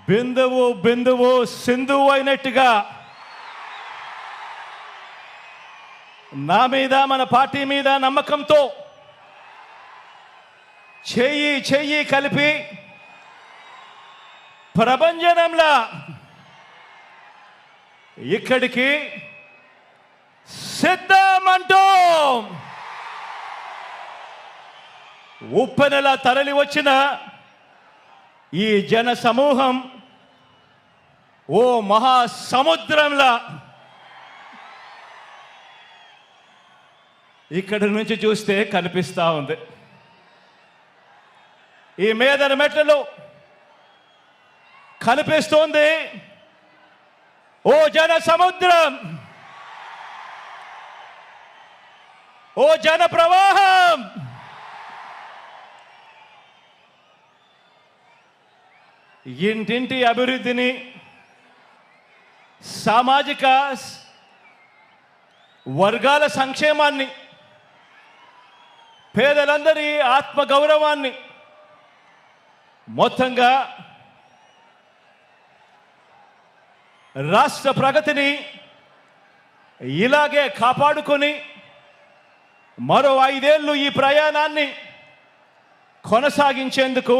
బిందువు బిందువు సింధువు అయినట్టుగా నా మీద మన పార్టీ మీద నమ్మకంతో చెయ్యి చెయ్యి కలిపి ప్రభంజనంలా ఇక్కడికి సిద్ధమంటూ ఉప్పెనలా తరలి వచ్చిన ఈ జన సమూహం ఓ మహాసముద్రంలా ఇక్కడి నుంచి చూస్తే కనిపిస్తూ ఉంది. ఈ మేదన మెట్లలో కనిపిస్తోంది ఓ జన సముద్రం, ఓ జన ప్రవాహం. ఇంటింటి అభివృద్ధిని, సామాజిక వర్గాల సంక్షేమాన్ని, పేదలందరి ఆత్మగౌరవాన్ని, మొత్తంగా రాష్ట్ర ప్రగతిని ఇలాగే కాపాడుకొని మరో 5 ఏళ్ళు ఈ ప్రయాణాన్ని కొనసాగించేందుకు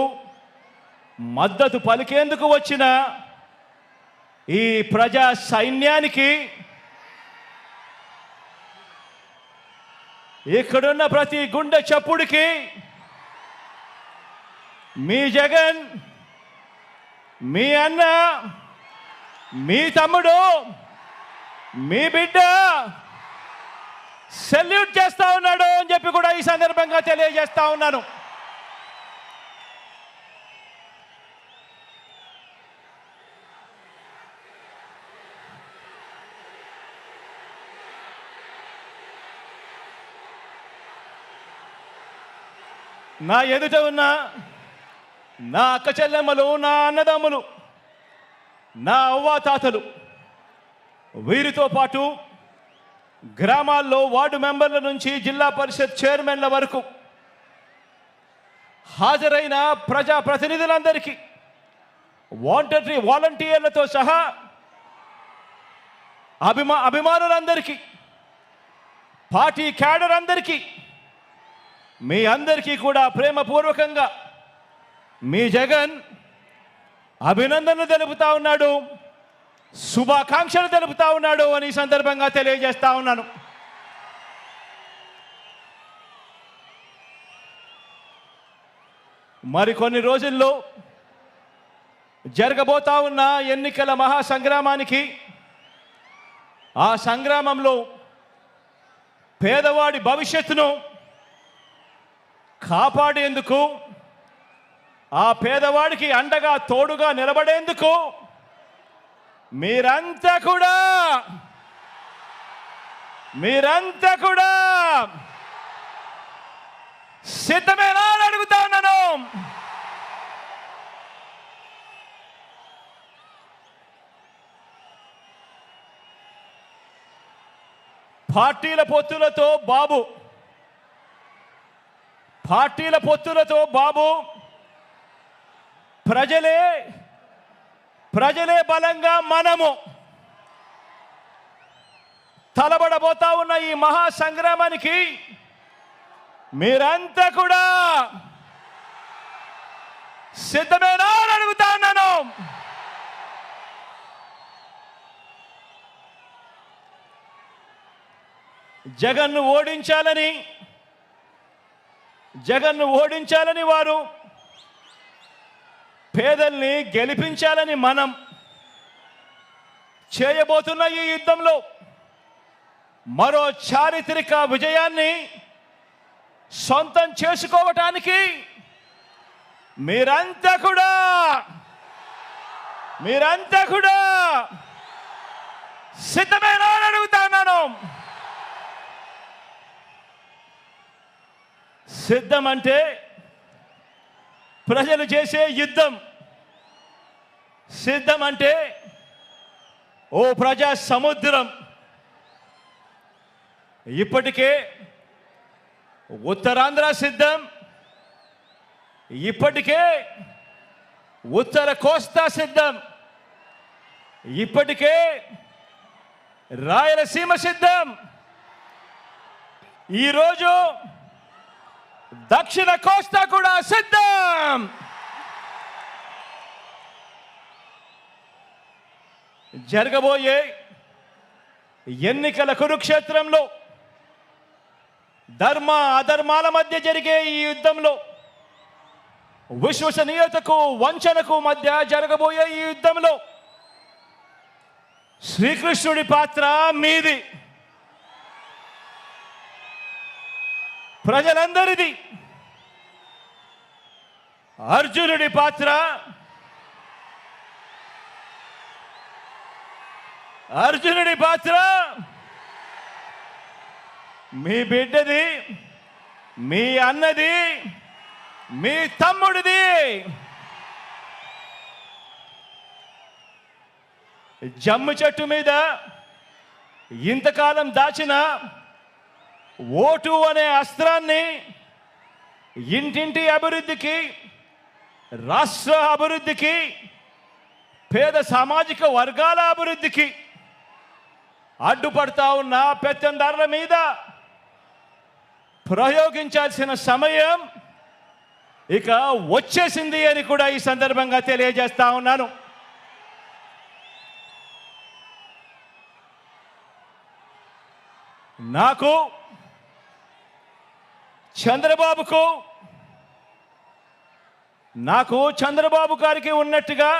మద్దతు పలికేందుకు వచ్చిన ఈ ప్రజా సైన్యానికి, ఇక్కడున్న ప్రతి గుండె చప్పుడికి మీ జగన్, మీ అన్న, మీ తమ్ముడు, మీ బిడ్డ సెల్యూట్ చేస్తా ఉన్నాడు అని చెప్పి కూడా ఈ సందర్భంగా తెలియజేస్తా ఉన్నాను. నా ఎదుట ఉన్న నా అక్క చెల్లెమ్మలు, నా అన్నదమ్ములు, నా అవ్వాతాతలు, వీరితో పాటు గ్రామాల్లో వార్డు మెంబర్ల నుంచి జిల్లా పరిషత్ చైర్మన్ల వరకు హాజరైన ప్రజాప్రతినిధులందరికీ, వాలంటీర్లతో సహా అభిమానులందరికీ, పార్టీ క్యాడర్ అందరికీ, మీ అందరికీ కూడా ప్రేమపూర్వకంగా మీ జగన్ అభినందనలు తెలుపుతా ఉన్నాడు, శుభాకాంక్షలు తెలుపుతా ఉన్నాడు అని ఈ సందర్భంగా తెలియజేస్తా ఉన్నాను. మరికొన్ని రోజుల్లో జరగబోతా ఉన్న ఎన్నికల మహాసంగ్రామానికి, ఆ సంగ్రామంలో పేదవాడి భవిష్యత్తును కాపాడేందుకు, ఆ పేదవాడికి అండగా తోడుగా నిలబడేందుకు మీరంతా కూడా సిద్ధమేనా అని అడుగుతా ఉన్నాను. పార్టీల పొత్తులతో బాబు ప్రజలే బలంగా మనము తలబడబోతా ఉన్న ఈ మహాసంగ్రామానికి మీరంతా కూడా సిద్ధమేనా అని అడుగుతా ఉన్నాను. జగన్ను ఓడించాలని వారు, పేదల్ని గెలిపించాలని మనం చేయబోతున్న ఈ యుద్ధంలో మరో చారిత్రక విజయాన్ని సొంతం చేసుకోవటానికి మీరంతా కూడా సిద్ధమేనా అని అడుగుతున్నాను. సిద్ధం అంటే ప్రజలు చేసే యుద్ధం. సిద్ధం అంటే ఓ ప్రజా సముద్రం. ఇప్పటికే ఉత్తరాంధ్ర సిద్ధం, ఇప్పటికే ఉత్తర కోస్తా సిద్ధం, ఇప్పటికే రాయలసీమ సిద్ధం, ఈరోజు దక్షిణ కోస్తా కూడా సిద్ధం. జరగబోయే ఎన్నికల కురుక్షేత్రంలో ధర్మ అధర్మాల మధ్య జరిగే ఈ యుద్ధంలో, విశ్వసనీయతకు వంచనకు మధ్య జరగబోయే ఈ యుద్ధంలో శ్రీకృష్ణుడి పాత్ర మీది, ప్రజలందరిది. అర్జునుడి పాత్ర మీ బిడ్డది, మీ అన్నది, మీ తమ్ముడిది. జమ్ము చెట్టు మీద ఇంతకాలం దాచిన ఓటు అనే అస్త్రాన్ని ఇంటింటి అభివృద్ధికి, రాష్ట్ర అభివృద్ధికి, పేద సామాజిక వర్గాల అభివృద్ధికి అడ్డుపడతా ఉన్న పెత్తందారుల మీద ప్రయోగించాల్సిన సమయం ఇక వచ్చేసింది అని కూడా ఈ సందర్భంగా తెలియజేస్తా ఉన్నాను. నాకు, చంద్రబాబు గారికి ఉన్నట్టుగా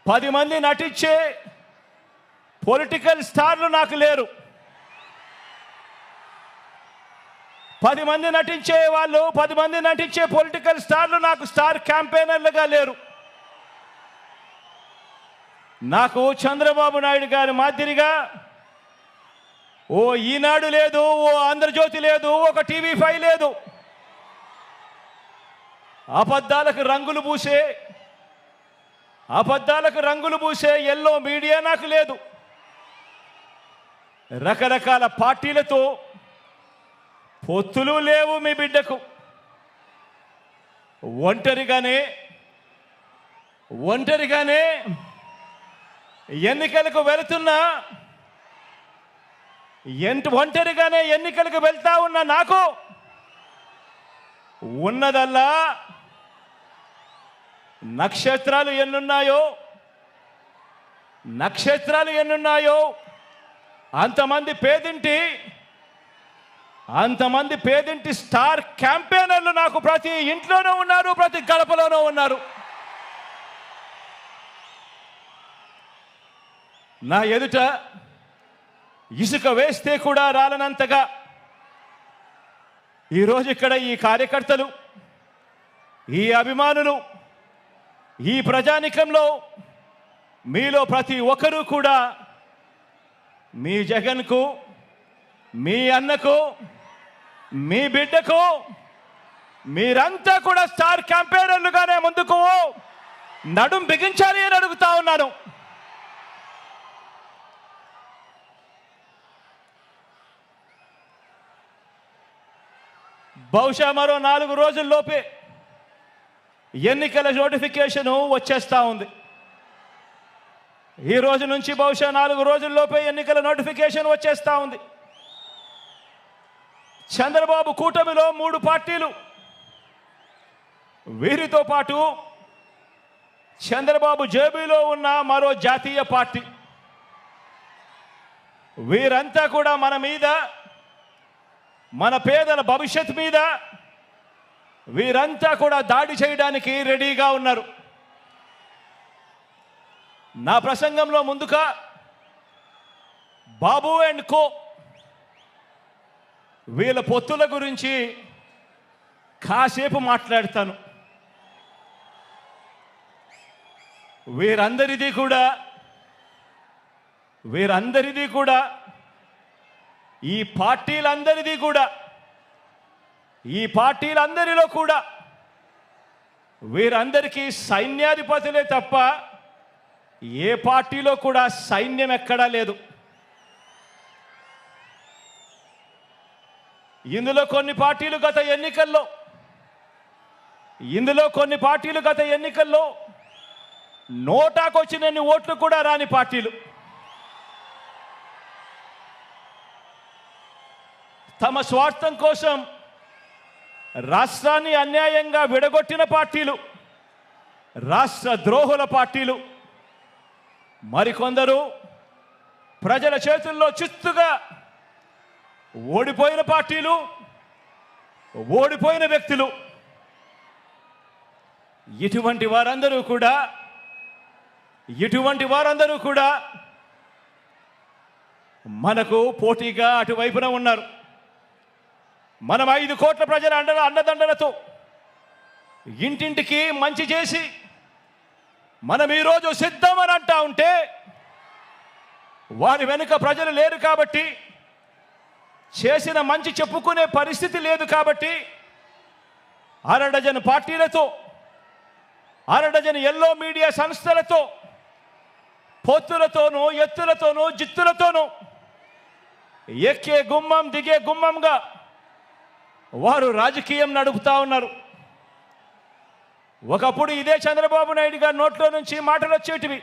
10 మంది నటించే పొలిటికల్ స్టార్లు నాకు లేరు. 10 మంది నటించే పొలిటికల్ స్టార్లు నాకు స్టార్ క్యాంపెయినర్లుగా లేరు. నాకు చంద్రబాబు నాయుడు గారి మాదిరిగా ఓ ఈనాడు లేదు, ఓ ఆంధ్రజ్యోతి లేదు, ఒక టీవీ5 లేదు. అబద్ధాలకు రంగులు పూసే ఎల్లో మీడియా నాకు లేదు. రకరకాల పార్టీలతో పొత్తులు లేవు మీ బిడ్డకు. ఒంటరిగానే ఎన్నికలకు వెళ్తా ఉన్న నాకు ఉన్నదల్లా నక్షత్రాలు ఎన్నున్నాయో అంతమంది పేదింటి స్టార్ క్యాంపెయినర్లు నాకు ప్రతి ఇంట్లోనూ ఉన్నారు, ప్రతి గడపలోనూ ఉన్నారు. నా ఎదుట ఇసుక వేస్తే కూడా రాలనంతగా ఈరోజు ఇక్కడ ఈ కార్యకర్తలు, ఈ అభిమానులు, ఈ ప్రజానికంలో మీలో ప్రతి ఒక్కరూ కూడా మీ జగన్కు, మీ అన్నకు, మీ బిడ్డకు మీరంతా కూడా స్టార్ క్యాంపెయినర్లుగానే ముందుకు నడుం బిగించాలి అని అడుగుతా ఉన్నాను. బహుశా మరో 4 రోజుల్లోపే ఎన్నికల నోటిఫికేషన్ వచ్చేస్తా ఉంది. ఈ రోజు నుంచి బహుశా 4 రోజుల్లోపే ఎన్నికల నోటిఫికేషన్ వచ్చేస్తా ఉంది. చంద్రబాబు కూటమిలో 3 పార్టీలు, వీరితో పాటు చంద్రబాబు జేబులో ఉన్న మరో జాతీయ పార్టీ, వీరంతా కూడా మన మీద, మన పేదల భవిష్యత్ మీద వీరంతా కూడా దాడి చేయడానికి రెడీగా ఉన్నారు. నా ప్రసంగంలో ముందుగా బాబు అండ్ కో వీళ్ళ పొత్తుల గురించి కాసేపు మాట్లాడతాను. వీరందరిది కూడా ఈ పార్టీలందరిలో కూడా వీరందరికీ సైన్యాధిపతులే తప్ప ఏ పార్టీలో కూడా సైన్యం ఎక్కడా లేదు. ఇందులో కొన్ని పార్టీలు గత ఎన్నికల్లో ఇందులో కొన్ని పార్టీలు గత ఎన్నికల్లో నోటాకొచ్చినన్ని ఓట్లు కూడా రాని పార్టీలు, తమ స్వార్థం కోసం రాష్ట్రాన్ని అన్యాయంగా విడగొట్టిన పార్టీలు, రాష్ట్ర ద్రోహుల పార్టీలు, మరికొందరు ప్రజల చేతుల్లో చిత్తుగా ఓడిపోయిన పార్టీలు, ఓడిపోయిన వ్యక్తులు. ఇటువంటి వారందరూ కూడా మనకు పోటీగా అటువైపున ఉన్నారు. మనం 5 కోట్ల ప్రజల అండదండలతో ఇంటింటికి మంచి చేసి మనం ఈరోజు సిద్ధమని అంటా ఉంటే వారి వెనుక ప్రజలు లేరు కాబట్టి, చేసిన మంచి చెప్పుకునే పరిస్థితి లేదు కాబట్టి, అరడజన్ పార్టీలతో, అరడజన్ ఎల్లో మీడియా సంస్థలతో, పొత్తులతోనూ, ఎత్తులతోనూ, జిత్తులతోనూ ఎక్కే గుమ్మం దిగే గుమ్మంగా వారు రాజకీయం నడుపుతా ఉన్నారు. ఒకప్పుడు ఇదే చంద్రబాబు నాయుడు గారి నోట్లో నుంచి మాటలు వచ్చేటివి.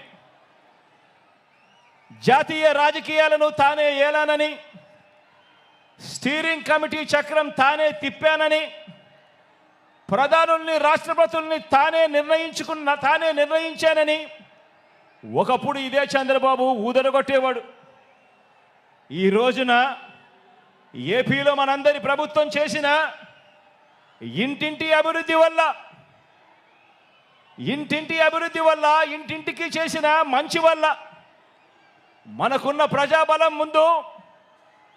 జాతీయ రాజకీయాలను తానే ఏలానని, స్టీరింగ్ కమిటీ చక్రం తానే తిప్పానని, ప్రధానుల్ని, రాష్ట్రపతుల్ని తానే నిర్ణయించానని ఒకప్పుడు ఇదే చంద్రబాబు ఊదరగొట్టేవాడు. ఈ రోజున ఏపీలో మనందరి ప్రభుత్వం చేసిన ఇంటింటి అభివృద్ధి వల్ల, ఇంటింటికి చేసిన మంచి వల్ల మనకున్న ప్రజాబలం ముందు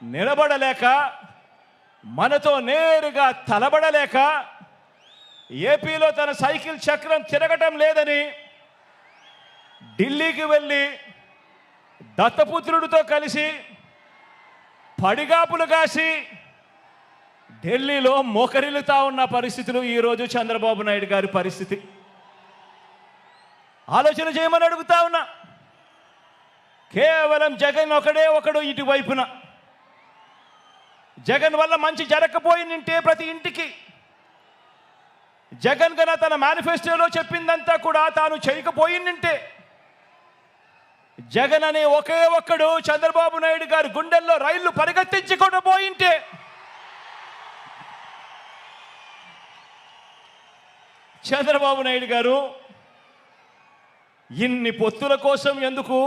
నిలబడలేక, మనతో నేరుగా తలబడలేక, ఏపీలో తన సైకిల్ చక్రం తిరగటం లేదని ఢిల్లీకి వెళ్ళి దత్తపుత్రుడితో కలిసి పడిగాపులు కాసి ఢిల్లీలో మోకరిల్లుతా ఉన్న పరిస్థితులు ఈరోజు చంద్రబాబు నాయుడు గారి పరిస్థితి. ఆలోచన చేయమని అడుగుతా ఉన్నా. కేవలం జగన్ ఒకడు ఇటువైపున, జగన్ వల్ల మంచి జరగకపోయిందంటే ప్రతి ఇంటికి, జగన్ గన తన మేనిఫెస్టోలో చెప్పిందంతా కూడా తాను చేయకపోయిందంటే, జగన్ అనే ఒకే ఒక్కడు చంద్రబాబు నాయుడు గారి గుండెల్లో రైళ్లు పరిగెత్తించుకొని పోయింటే, చంద్రబాబు నాయుడు గారు ఇన్ని పొత్తుల కోసం ఎందుకు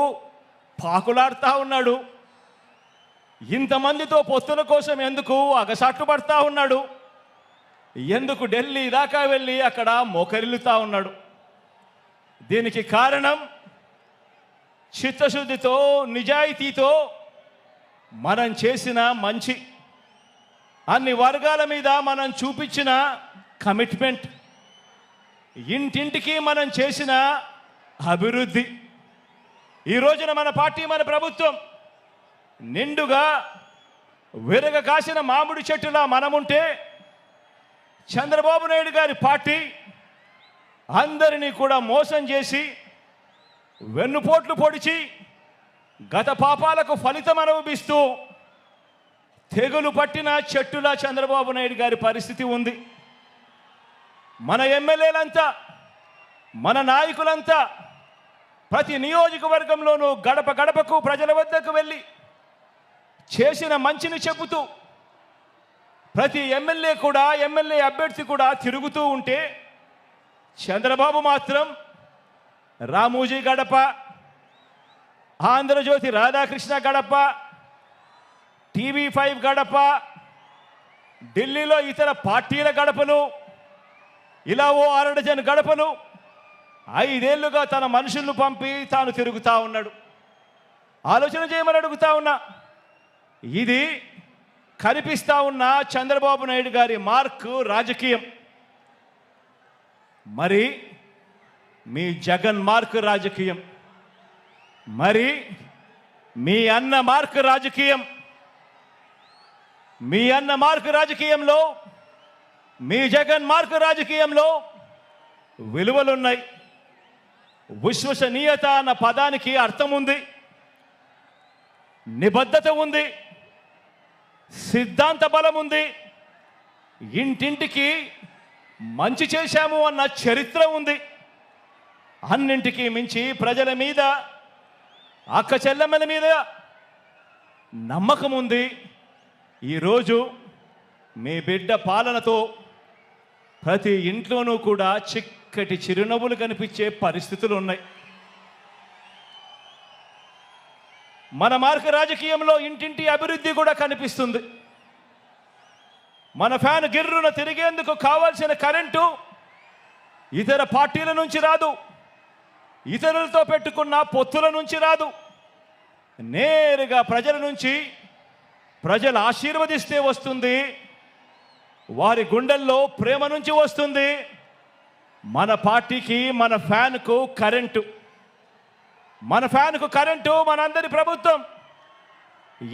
పాకులాడుతూ ఉన్నాడు? ఇంతమందితో పొత్తుల కోసం ఎందుకు అగసాట్లు పడతా ఉన్నాడు? ఎందుకు ఢిల్లీ దాకా వెళ్ళి అక్కడ మోకరిల్లుతా ఉన్నాడు? దీనికి కారణం చిత్తశుద్ధితో, నిజాయితీతో మనం చేసిన మంచి, అన్ని వర్గాల మీద మనం చూపించిన కమిట్మెంట్, ఇంటింటికి మనం చేసిన అభివృద్ధి. ఈ రోజున మన పార్టీ, మన ప్రభుత్వం నిండుగా విరగ కాసిన మామిడి చెట్టులా మనముంటే, చంద్రబాబు నాయుడు గారి పార్టీ అందరినీ కూడా మోసం చేసి, వెన్నుపోట్లు పొడిచి, గత పాపాలకు ఫలితం అనుభవిస్తూ తెగులు పట్టిన చెట్టులా చంద్రబాబు నాయుడు గారి పరిస్థితి ఉంది. మన ఎమ్మెల్యేలంతా, మన నాయకులంతా ప్రతి నియోజకవర్గంలోనూ గడప గడపకు ప్రజల వద్దకు వెళ్ళి చేసిన మంచిని చెబుతూ, ప్రతి ఎమ్మెల్యే అభ్యర్థి కూడా తిరుగుతూ ఉంటే, చంద్రబాబు మాత్రం రామోజీ గడప, ఆంధ్రజ్యోతి రాధాకృష్ణ గడప, TV5 గడప, ఢిల్లీలో ఇతర పార్టీల గడపలు, ఇలా ఓ 6 డజన్ గడపలు 5 ఏళ్లుగా తన మనుషులను పంపి తాను తిరుగుతూ ఉన్నాడు. ఆలోచన చేయమని అడుగుతా ఉన్నా. ఇది కనిపిస్తా ఉన్న చంద్రబాబు నాయుడు గారి మార్కు రాజకీయం. మరి మీ జగన్ మార్కు రాజకీయం, మరి మీ అన్న మార్కు రాజకీయం. మీ అన్న మార్కు రాజకీయంలో, మీ జగన్ మార్కు రాజకీయంలో విలువలున్నాయి. విశ్వసనీయత అన్న పదానికి అర్థం ఉంది, నిబద్ధత ఉంది, సిద్ధాంత బలం ఉంది. ఇంటింటికి మంచి చేశాము అన్న చరిత్ర ఉంది. అన్నింటికీ మించి ప్రజల మీద, అక్క చెల్లెమ్మల మీద నమ్మకం ఉంది. ఈరోజు మీ బిడ్డ పాలనతో ప్రతి ఇంట్లోనూ కూడా చిక్కటి చిరునవ్వులు కనిపించే పరిస్థితులు ఉన్నాయి. మన మార్గ రాజకీయంలో ఇంటింటి అభివృద్ధి కూడా కనిపిస్తుంది. మన ఫ్యాన్ గిర్రున తిరిగేందుకు కావాల్సిన కరెంటు ఇతర పార్టీల నుంచి రాదు, ఇతరులతో పెట్టుకున్న పొత్తుల నుంచి రాదు, నేరుగా ప్రజల నుంచి, ప్రజలు ఆశీర్వదిస్తే వస్తుంది, వారి గుండెల్లో ప్రేమ నుంచి వస్తుంది. మన పార్టీకి, మన ఫ్యాన్కు కరెంటు, మన ఫ్యాన్కు కరెంటు మనందరి ప్రభుత్వం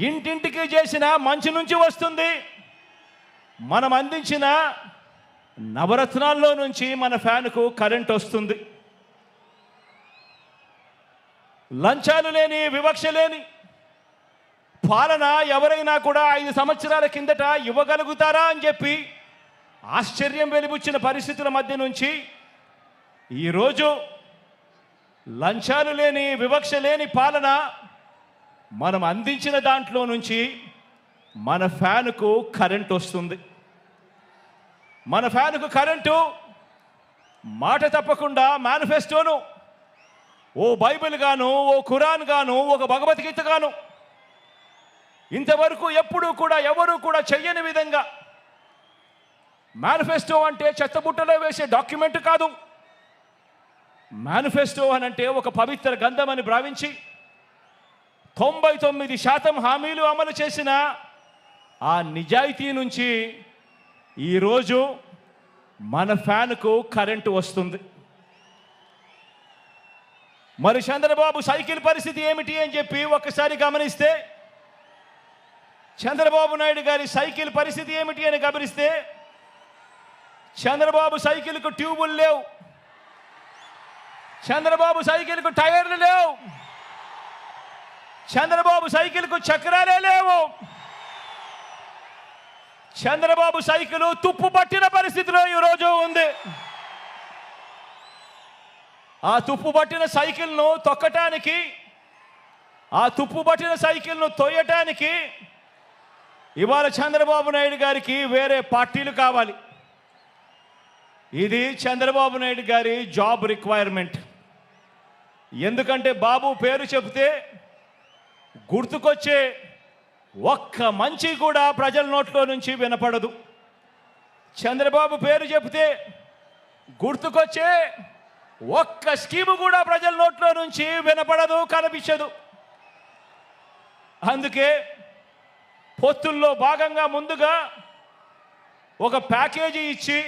ఇంటింటికి చేసిన మంచి నుంచి వస్తుంది. మనం అందించిన నవరత్నాల్లో నుంచి మన ఫ్యాన్కు కరెంట్ వస్తుంది. లంచాలు లేని, వివక్ష లేని పాలన ఎవరైనా కూడా 5 సంవత్సరాల కిందట ఇవ్వగలుగుతారా అని చెప్పి ఆశ్చర్యం వెలిబుచ్చిన పరిస్థితుల మధ్య నుంచి ఈరోజు లంచాలు లేని, వివక్ష లేని పాలన మనం అందించిన దాంట్లో నుంచి మన ఫ్యాన్కు కరెంట్ వస్తుంది. మన ఫ్యాన్కు కరెంటు మాట తప్పకుండా మేనిఫెస్టోను ఓ బైబిల్ గాను, ఓ ఖురాన్ గాను, ఒక భగవద్గీత గాను ఇంతవరకు ఎప్పుడూ కూడా ఎవరు కూడా చెయ్యని విధంగా, మేనిఫెస్టో అంటే చెత్తబుట్టలో వేసే డాక్యుమెంట్ కాదు. మేనిఫెస్టో అనంటే ఒక పవిత్ర గ్రంథం అని భావించి 99% హామీలు అమలు చేసిన ఆ నిజాయితీ నుంచి ఈరోజు మన ఫ్యాన్కు కరెంటు వస్తుంది. మరి చంద్రబాబు సైకిల్ పరిస్థితి ఏమిటి అని చెప్పి ఒక్కసారి గమనిస్తే, చంద్రబాబు నాయుడు గారి సైకిల్ పరిస్థితి ఏమిటి అని గమనిస్తే, చంద్రబాబు సైకిల్కు ట్యూబులు లేవు, చంద్రబాబు సైకిల్కు టైర్లు లేవు, చంద్రబాబు సైకిల్కు చక్రాలే లేవు. చంద్రబాబు సైకిల్ తుప్పు పట్టిన పరిస్థితిలో ఈరోజు ఉంది. ఆ తుప్పు పట్టిన సైకిల్ను తొక్కటానికి, ఆ తుప్పు పట్టిన సైకిల్ను తోయటానికి ఇవాళ చంద్రబాబు నాయుడు గారికి వేరే పార్టీలు కావాలి. ఇది చంద్రబాబు నాయుడు గారి జాబ్ రిక్వైర్మెంట్. ఎందుకంటే బాబు పేరు చెబితే గుర్తుకొచ్చే ఒక్క మంచి కూడా ప్రజల నోట్లో నుంచి వినపడదు. చంద్రబాబు పేరు చెబితే గుర్తుకొచ్చే ఒక్క స్కీము కూడా ప్రజల నోట్లో నుంచి వినపడదు, కనిపించదు. అందుకే పొత్తుల్లో భాగంగా ముందుగా ఒక ప్యాకేజీ ఇచ్చి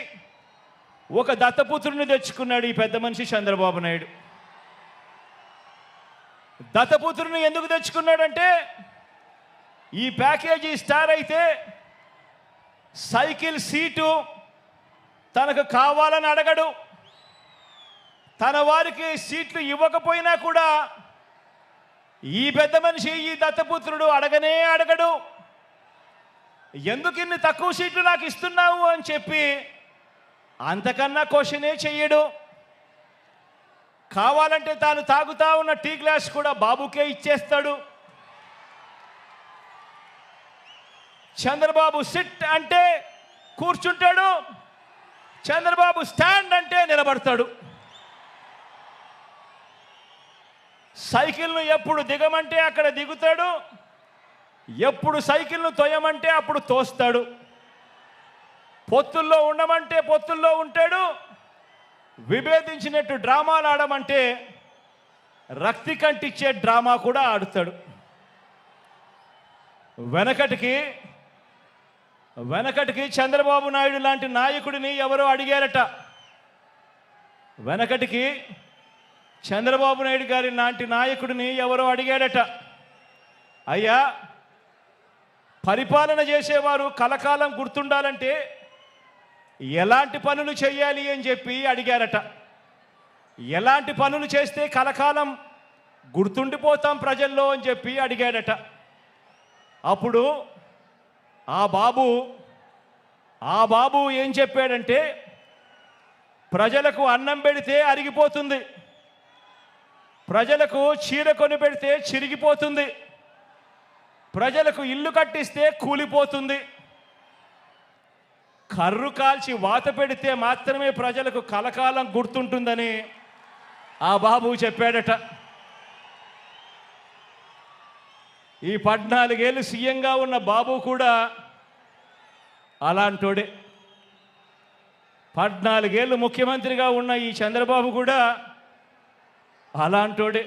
ఒక దత్తపుత్రుని తెచ్చుకున్నాడు ఈ పెద్ద మనిషి చంద్రబాబు నాయుడు. దత్తపుత్రుని ఎందుకు తెచ్చుకున్నాడంటే, ఈ ప్యాకేజీ స్టార్ అయితే సైకిల్ సీటు తనకు కావాలని అడగడు, తన వారికి సీట్లు ఇవ్వకపోయినా కూడా ఈ పెద్ద మనిషి, ఈ దత్తపుత్రుడు అడగనే అడగడు. ఎందుకు ఇన్ని తక్కువ సీట్లు నాకు ఇస్తున్నావు అని చెప్పి అంతకన్నా క్వశ్చనే చెయ్యడు. కావాలంటే తాను తాగుతా ఉన్న టీ గ్లాస్ కూడా బాబుకే ఇచ్చేస్తాడు. చంద్రబాబు సిట్ అంటే కూర్చుంటాడు, చంద్రబాబు స్టాండ్ అంటే నిలబడతాడు. సైకిల్ను ఎప్పుడు దిగమంటే అక్కడ దిగుతాడు, ఎప్పుడు సైకిల్ను తోయమంటే అప్పుడు తోస్తాడు. పొత్తుల్లో ఉండమంటే పొత్తుల్లో ఉంటాడు, విభేదించినట్టు డ్రామాలు ఆడమంటే రక్తి కంటిచ్చే డ్రామా కూడా ఆడుతాడు. వెనకటికి చంద్రబాబు నాయుడు లాంటి నాయకుడిని ఎవరో అడిగారట. వెనకటికి చంద్రబాబు నాయుడు గారి లాంటి నాయకుడిని ఎవరో అడిగాడట, అయ్యా పరిపాలన చేసేవారు కలకాలం గుర్తుండాలంటే ఎలాంటి పనులు చేయాలి అని చెప్పి అడిగారట. ఎలాంటి పనులు చేస్తే కలకాలం గుర్తుండిపోతాం ప్రజల్లో అని చెప్పి అడిగాడట. అప్పుడు ఆ బాబు ఏం చెప్పాడంటే, ప్రజలకు అన్నం పెడితే అరిగిపోతుంది, ప్రజలకు చీర కొని పెడితే చిరిగిపోతుంది, ప్రజలకు ఇల్లు కట్టిస్తే కూలిపోతుంది, కర్రు కాల్చి వాత పెడితే మాత్రమే ప్రజలకు కలకాలం గుర్తుంటుందని ఆ బాబు చెప్పాడట. ఈ 14 ఏళ్ళు సీఎంగా ఉన్న బాబు కూడా అలాంటోడే. 14 ఏళ్ళు ముఖ్యమంత్రిగా ఉన్న ఈ చంద్రబాబు కూడా అలాంటోడే.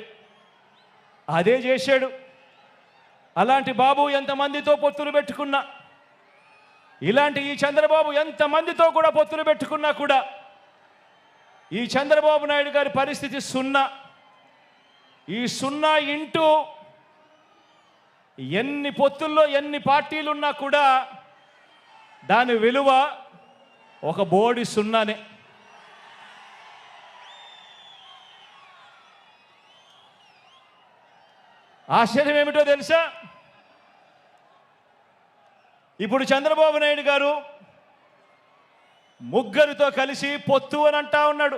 అదే చేశాడు. అలాంటి బాబు ఎంతమందితో పొత్తులు పెట్టుకున్నా, ఇలాంటి ఈ చంద్రబాబు ఎంతమందితో కూడా పొత్తులు పెట్టుకున్నా కూడా ఈ చంద్రబాబు నాయుడు గారి పరిస్థితి సున్నా. ఈ సున్నా ఇంటూ ఎన్ని పొత్తుల్లో ఎన్ని పార్టీలున్నా కూడా దాని విలువ ఒక బోడి సున్నానే. ఆశ్చర్యం ఏమిటో తెలుసా? ఇప్పుడు చంద్రబాబు నాయుడు గారు ముగ్గురితో కలిసి పొత్తు అని అంటా ఉన్నాడు,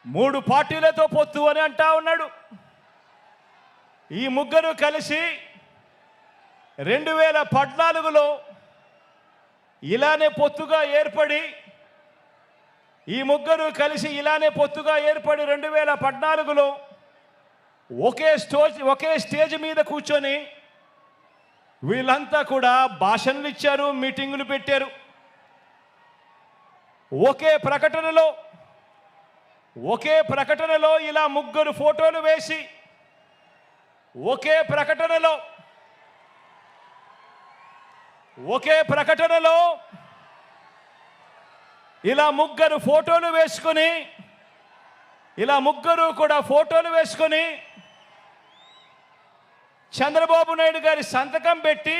3 పార్టీలతో పొత్తు అని అంటా ఉన్నాడు. ఈ ముగ్గురు కలిసి 2014లో ఇలానే పొత్తుగా ఏర్పడి, ఈ ముగ్గురు కలిసి ఇలానే పొత్తుగా ఏర్పడి 2014లో ఒకే స్టేజ్ మీద కూర్చొని వీళ్ళంతా కూడా భాషణలు ఇచ్చారు, మీటింగులు పెట్టారు. ఒకే ప్రకటనలో ఇలా ముగ్గురు ఫోటోలు వేసి ఒకే ప్రకటనలో ఇలా ముగ్గురు ఫోటోలు వేసుకొని, ఇలా ముగ్గురు కూడా ఫోటోలు వేసుకొని చంద్రబాబు నాయుడు గారి సంతకం పెట్టి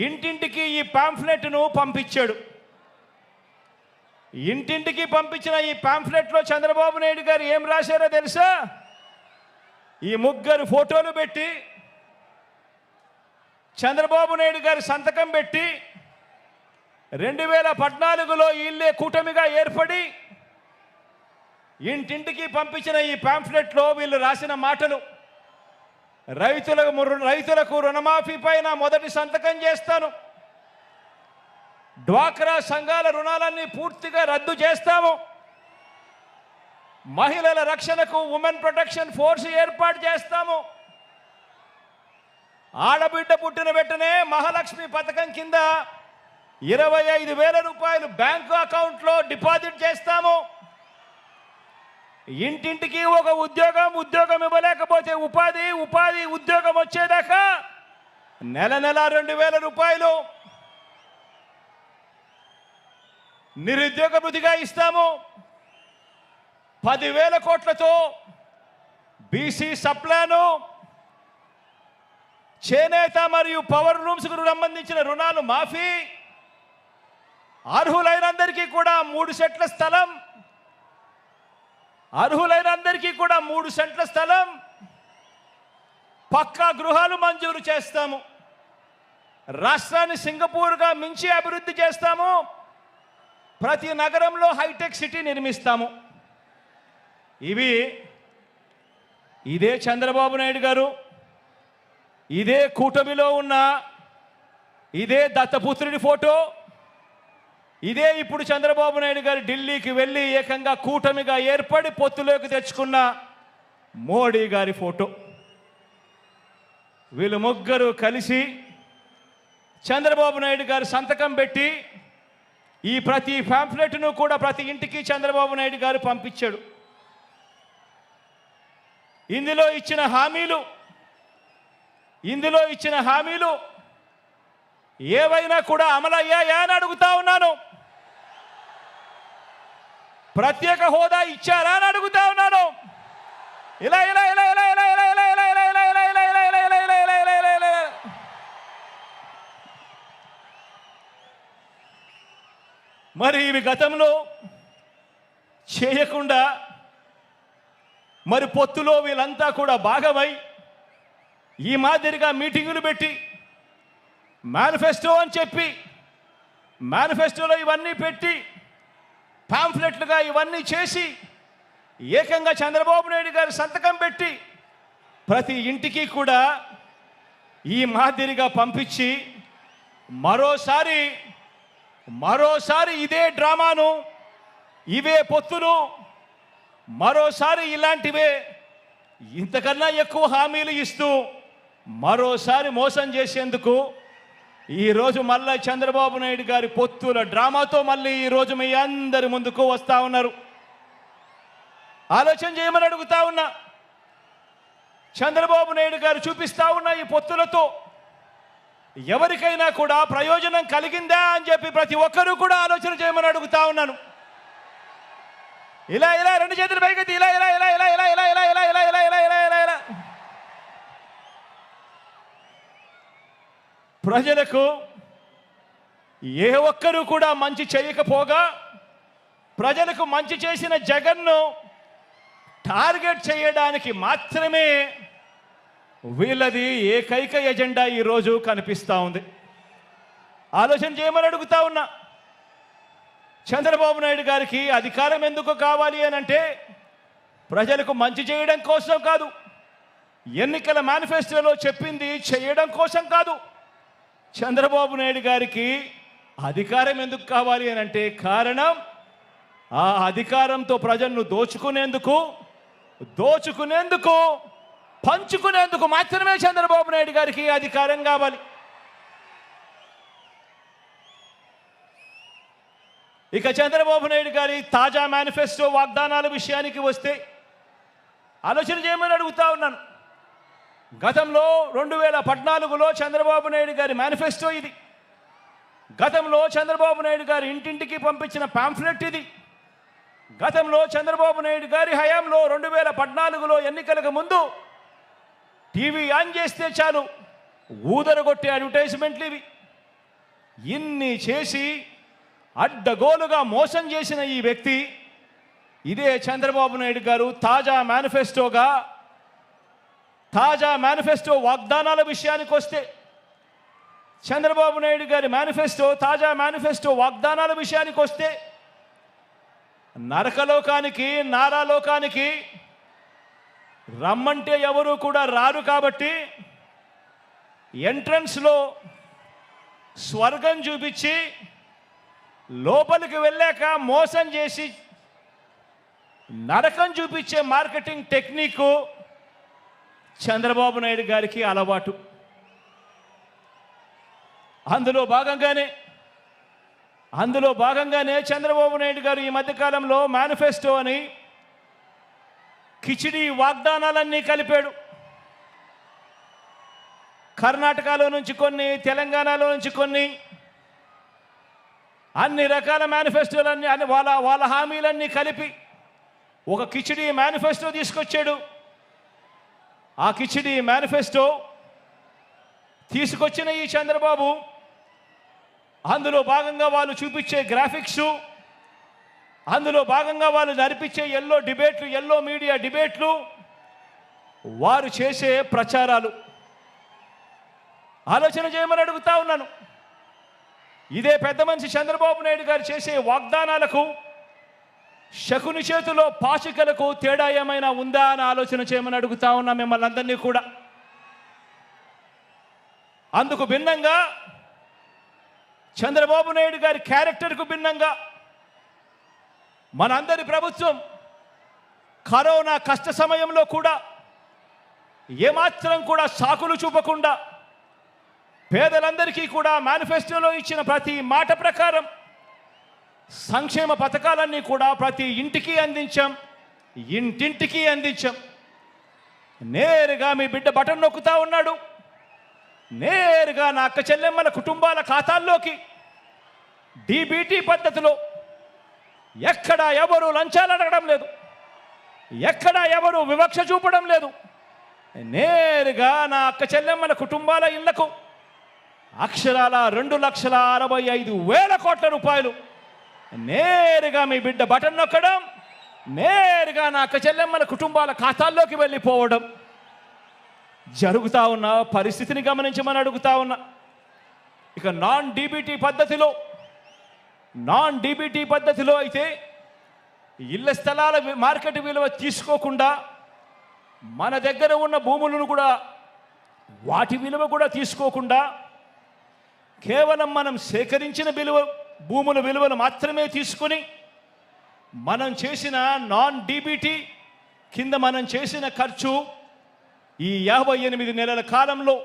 ఇంటింటికి ఈ పాంఫ్లెట్ను పంపించాడు. ఇంటింటికి పంపించిన ఈ పాంఫ్లెట్లో చంద్రబాబు నాయుడు గారు ఏం రాశారో తెలుసా? ఈ ముగ్గురు ఫోటోలు పెట్టి చంద్రబాబు నాయుడు గారి సంతకం పెట్టి 2014లో వీళ్ళే కూటమిగా ఏర్పడి ఇంటింటికి పంపించిన ఈ పాంఫ్లెట్లో వీళ్ళు రాసిన మాటలు: రైతులకు రుణమాఫీ పైన మొదటి సంతకం చేస్తాను, డ్వాక్రా సంఘాల రుణాలన్నీ పూర్తిగా రద్దు చేస్తాము, మహిళల రక్షణకు ఉమెన్ ప్రొటెక్షన్ ఫోర్స్ ఏర్పాటు చేస్తాము, ఆడబిడ్డ పుట్టిన వెంటనే మహాలక్ష్మి పథకం కింద 25,000 రూపాయలు బ్యాంకు అకౌంట్లో డిపాజిట్ చేస్తాము, ఇంటింటికి ఒక ఉద్యోగం ఇవ్వలేకపోతే ఉపాధి ఉద్యోగం వచ్చేదాకా నెల 2,000 రూపాయలు నిరుద్యోగ భృతిగా ఇస్తాము, 10,000 కోట్లతో బీసీ సప్లాను, చేనేత మరియు పవర్ లూమ్స్కు సంబంధించిన రుణాలు మాఫీ, అర్హులైనందరికీ కూడా 3 సెంట్ల స్థలం, పక్కా గృహాలు మంజూరు చేస్తాము, రాష్ట్రాన్ని సింగపూర్గా మించి అభివృద్ధి చేస్తాము, ప్రతి నగరంలో హైటెక్ సిటీ నిర్మిస్తాము. ఇదే చంద్రబాబు నాయుడు గారు, ఇదే కూటమిలో ఉన్న ఇదే దత్తపుత్రుడి ఫోటో, ఇదే ఇప్పుడు చంద్రబాబు నాయుడు గారు ఢిల్లీకి వెళ్ళి ఏకంగా కూటమిగా ఏర్పడి పొత్తులోకి తెచ్చుకున్న మోడీ గారి ఫోటో. వీళ్ళు ముగ్గురు కలిసి చంద్రబాబు నాయుడు గారు సంతకం పెట్టి ఈ ప్రతి పాంఫ్లెట్ను కూడా ప్రతి ఇంటికి చంద్రబాబు నాయుడు గారు పంపించాడు. ఇందులో ఇచ్చిన హామీలు ఏవైనా కూడా అమలయ్యాయా అని అడుగుతా ఉన్నాను. ప్రత్యేక హోదా ఇచ్చారా అని అడుగుతా ఉన్నాను. మరి ఇవి గతంలో చేయకుండా మరి పొత్తులో వీళ్ళంతా కూడా భాగమై ఈ మాదిరిగా మీటింగులు పెట్టి మేనిఫెస్టో అని చెప్పి మేనిఫెస్టోలో ఇవన్నీ పెట్టి పాంఫ్లెట్లుగా ఇవన్నీ చేసి ఏకంగా చంద్రబాబు నాయుడు గారు సంతకం పెట్టి ప్రతి ఇంటికి కూడా ఈ మాదిరిగా పంపించి మరోసారి ఇదే డ్రామాను, ఇవే పొత్తులు, మరోసారి ఇలాంటివే ఇంతకన్నా ఎక్కువ హామీలు ఇస్తూ మరోసారి మోసం చేసేందుకు ఈరోజు మళ్ళీ చంద్రబాబు నాయుడు గారి పొత్తుల డ్రామాతో మళ్ళీ ఈరోజు మీ అందరి ముందుకు వస్తూ ఉన్నారు. ఆలోచన చేయమని అడుగుతా ఉన్నా. చంద్రబాబు నాయుడు గారు చూపిస్తా ఉన్న ఈ పొత్తులతో ఎవరికైనా కూడా ప్రయోజనం కలిగిందా అని చెప్పి ప్రతి ఒక్కరూ కూడా ఆలోచన చేయమని అడుగుతా ఉన్నాను. ఇలా ఇలా రెండు చేతులు పైకెత్తి ఇలా ఇలా ఇలా ఇలా ఇలా ఇలా ఇలా ఇలా ఇలా ఇలా ఇలా ఇలా ఇలా ఇలా ప్రజలకు ఏ ఒక్కరూ కూడా మంచి చేయకపోగా ప్రజలకు మంచి చేసిన జగన్ను టార్గెట్ చేయడానికి మాత్రమే వీళ్ళది ఏకైక ఎజెండా ఈరోజు కనిపిస్తూ ఉంది. ఆలోచన చేయమని అడుగుతా ఉన్నా. చంద్రబాబు నాయుడు గారికి అధికారం ఎందుకు కావాలి అని అంటే ప్రజలకు మంచి చేయడం కోసం కాదు, ఎన్నికల మేనిఫెస్టోలో చెప్పింది చేయడం కోసం కాదు. చంద్రబాబు నాయుడు గారికి అధికారం ఎందుకు కావాలి అని అంటే కారణం ఆ అధికారంతో ప్రజలను దోచుకునేందుకు పంచుకునేందుకు మాత్రమే చంద్రబాబు నాయుడు గారికి అధికారం కావాలి. ఇక చంద్రబాబు నాయుడు గారి తాజా మేనిఫెస్టో వాగ్దానాల విషయానికి వస్తే ఆలోచన చేయమని అడుగుతా ఉన్నాను. గతంలో 2014లో చంద్రబాబు నాయుడు గారి మేనిఫెస్టో ఇది. గతంలో చంద్రబాబు నాయుడు గారి ఇంటింటికి పంపించిన పాంఫ్లెట్ ఇది. గతంలో చంద్రబాబు నాయుడు గారి హయాంలో 2014లో ఎన్నికలకు ముందు టీవీ ఆన్ చేస్తే చాలు ఊదరగొట్టే అడ్వర్టైజ్మెంట్లు ఇవి. ఇన్ని చేసి అడ్డగోలుగా మోసం చేసిన ఈ వ్యక్తి ఇదే చంద్రబాబు నాయుడు గారు తాజా మేనిఫెస్టో వాగ్దానాల విషయానికి వస్తే చంద్రబాబు నాయుడు గారి తాజా మేనిఫెస్టో వాగ్దానాల విషయానికి వస్తే నరకలోకానికి నారాలోకానికి రమ్మంటే ఎవరు కూడా రారు కాబట్టి ఎంట్రన్స్లో స్వర్గం చూపించి లోపలికి వెళ్ళాక మోసం చేసి నరకం చూపించే మార్కెటింగ్ టెక్నిక్ చంద్రబాబు నాయుడు గారికి అలవాటు. అందులో భాగంగానే చంద్రబాబు నాయుడు గారు ఈ మధ్యకాలంలో మేనిఫెస్టో అని కిచిడి వాగ్దానాలన్నీ కలిపాడు. కర్ణాటకలో నుంచి కొన్ని, తెలంగాణలో నుంచి కొన్ని, అన్ని రకాల మేనిఫెస్టోలన్నీ వాళ్ళ హామీలన్నీ కలిపి ఒక కిచిడి మేనిఫెస్టో తీసుకొచ్చాడు. ఆ కిచిడి మేనిఫెస్టో తీసుకొచ్చిన ఈ చంద్రబాబు అందులో భాగంగా వాళ్ళు చూపించే గ్రాఫిక్స్, అందులో భాగంగా వాళ్ళు నడిపించే ఎల్లో మీడియా డిబేట్లు, వారు చేసే ప్రచారాలు ఆలోచన చేయమని అడుగుతా ఉన్నాను. ఇదే పెద్ద మనిషి చంద్రబాబు నాయుడు గారు చేసే వాగ్దానాలకు శకుని చేతిలో పాచికలకు తేడా ఏమైనా ఉందా అని ఆలోచన చేయమని అడుగుతా ఉన్నా మిమ్మల్ని అందరినీ కూడా. అందుకు భిన్నంగా చంద్రబాబు నాయుడు గారి క్యారెక్టర్కు భిన్నంగా మనందరి ప్రభుత్వం కరోనా కష్ట సమయంలో కూడా ఏమాత్రం కూడా సాకులు చూపకుండా పేదలందరికీ కూడా మేనిఫెస్టోలో ఇచ్చిన ప్రతి మాట ప్రకారం సంక్షేమ పథకాలన్నీ కూడా ప్రతి ఇంటికి అందించాం, ఇంటింటికి అందించాం. నేరుగా మీ బిడ్డ బటన్ నొక్కుతా ఉన్నాడు. నేరుగా నా అక్క చెల్లెమ్మల కుటుంబాల ఖాతాల్లోకి డీబీటీ పద్ధతిలో ఎక్కడా ఎవరు లంచాలు అడగడం లేదు, ఎక్కడా ఎవరు వివక్ష చూపడం లేదు. నేరుగా నా అక్క చెల్లెమ్మల కుటుంబాల ఇళ్లకు అక్షరాల 2,65,000 కోట్ల రూపాయలు నేరుగా మీ బిడ్డ బటన్ నొక్కడం, నేరుగా నా అక్క చెల్లెమ్మల కుటుంబాల ఖాతాల్లోకి వెళ్ళిపోవడం జరుగుతూ ఉన్న పరిస్థితిని గమనించమని అడుగుతా ఉన్నా. ఇక నాన్ డీబీటీ పద్ధతిలో అయితే ఇళ్ల స్థలాల మార్కెట్ విలువ తీసుకోకుండా మన దగ్గర ఉన్న భూములను కూడా వాటి విలువ కూడా తీసుకోకుండా కేవలం మనం సేకరించిన భూముల విలువను మాత్రమే తీసుకొని మనం చేసిన నాన్ డీబీటీ కింద మనం చేసిన ఖర్చు ఈ 58 నెలల కాలంలో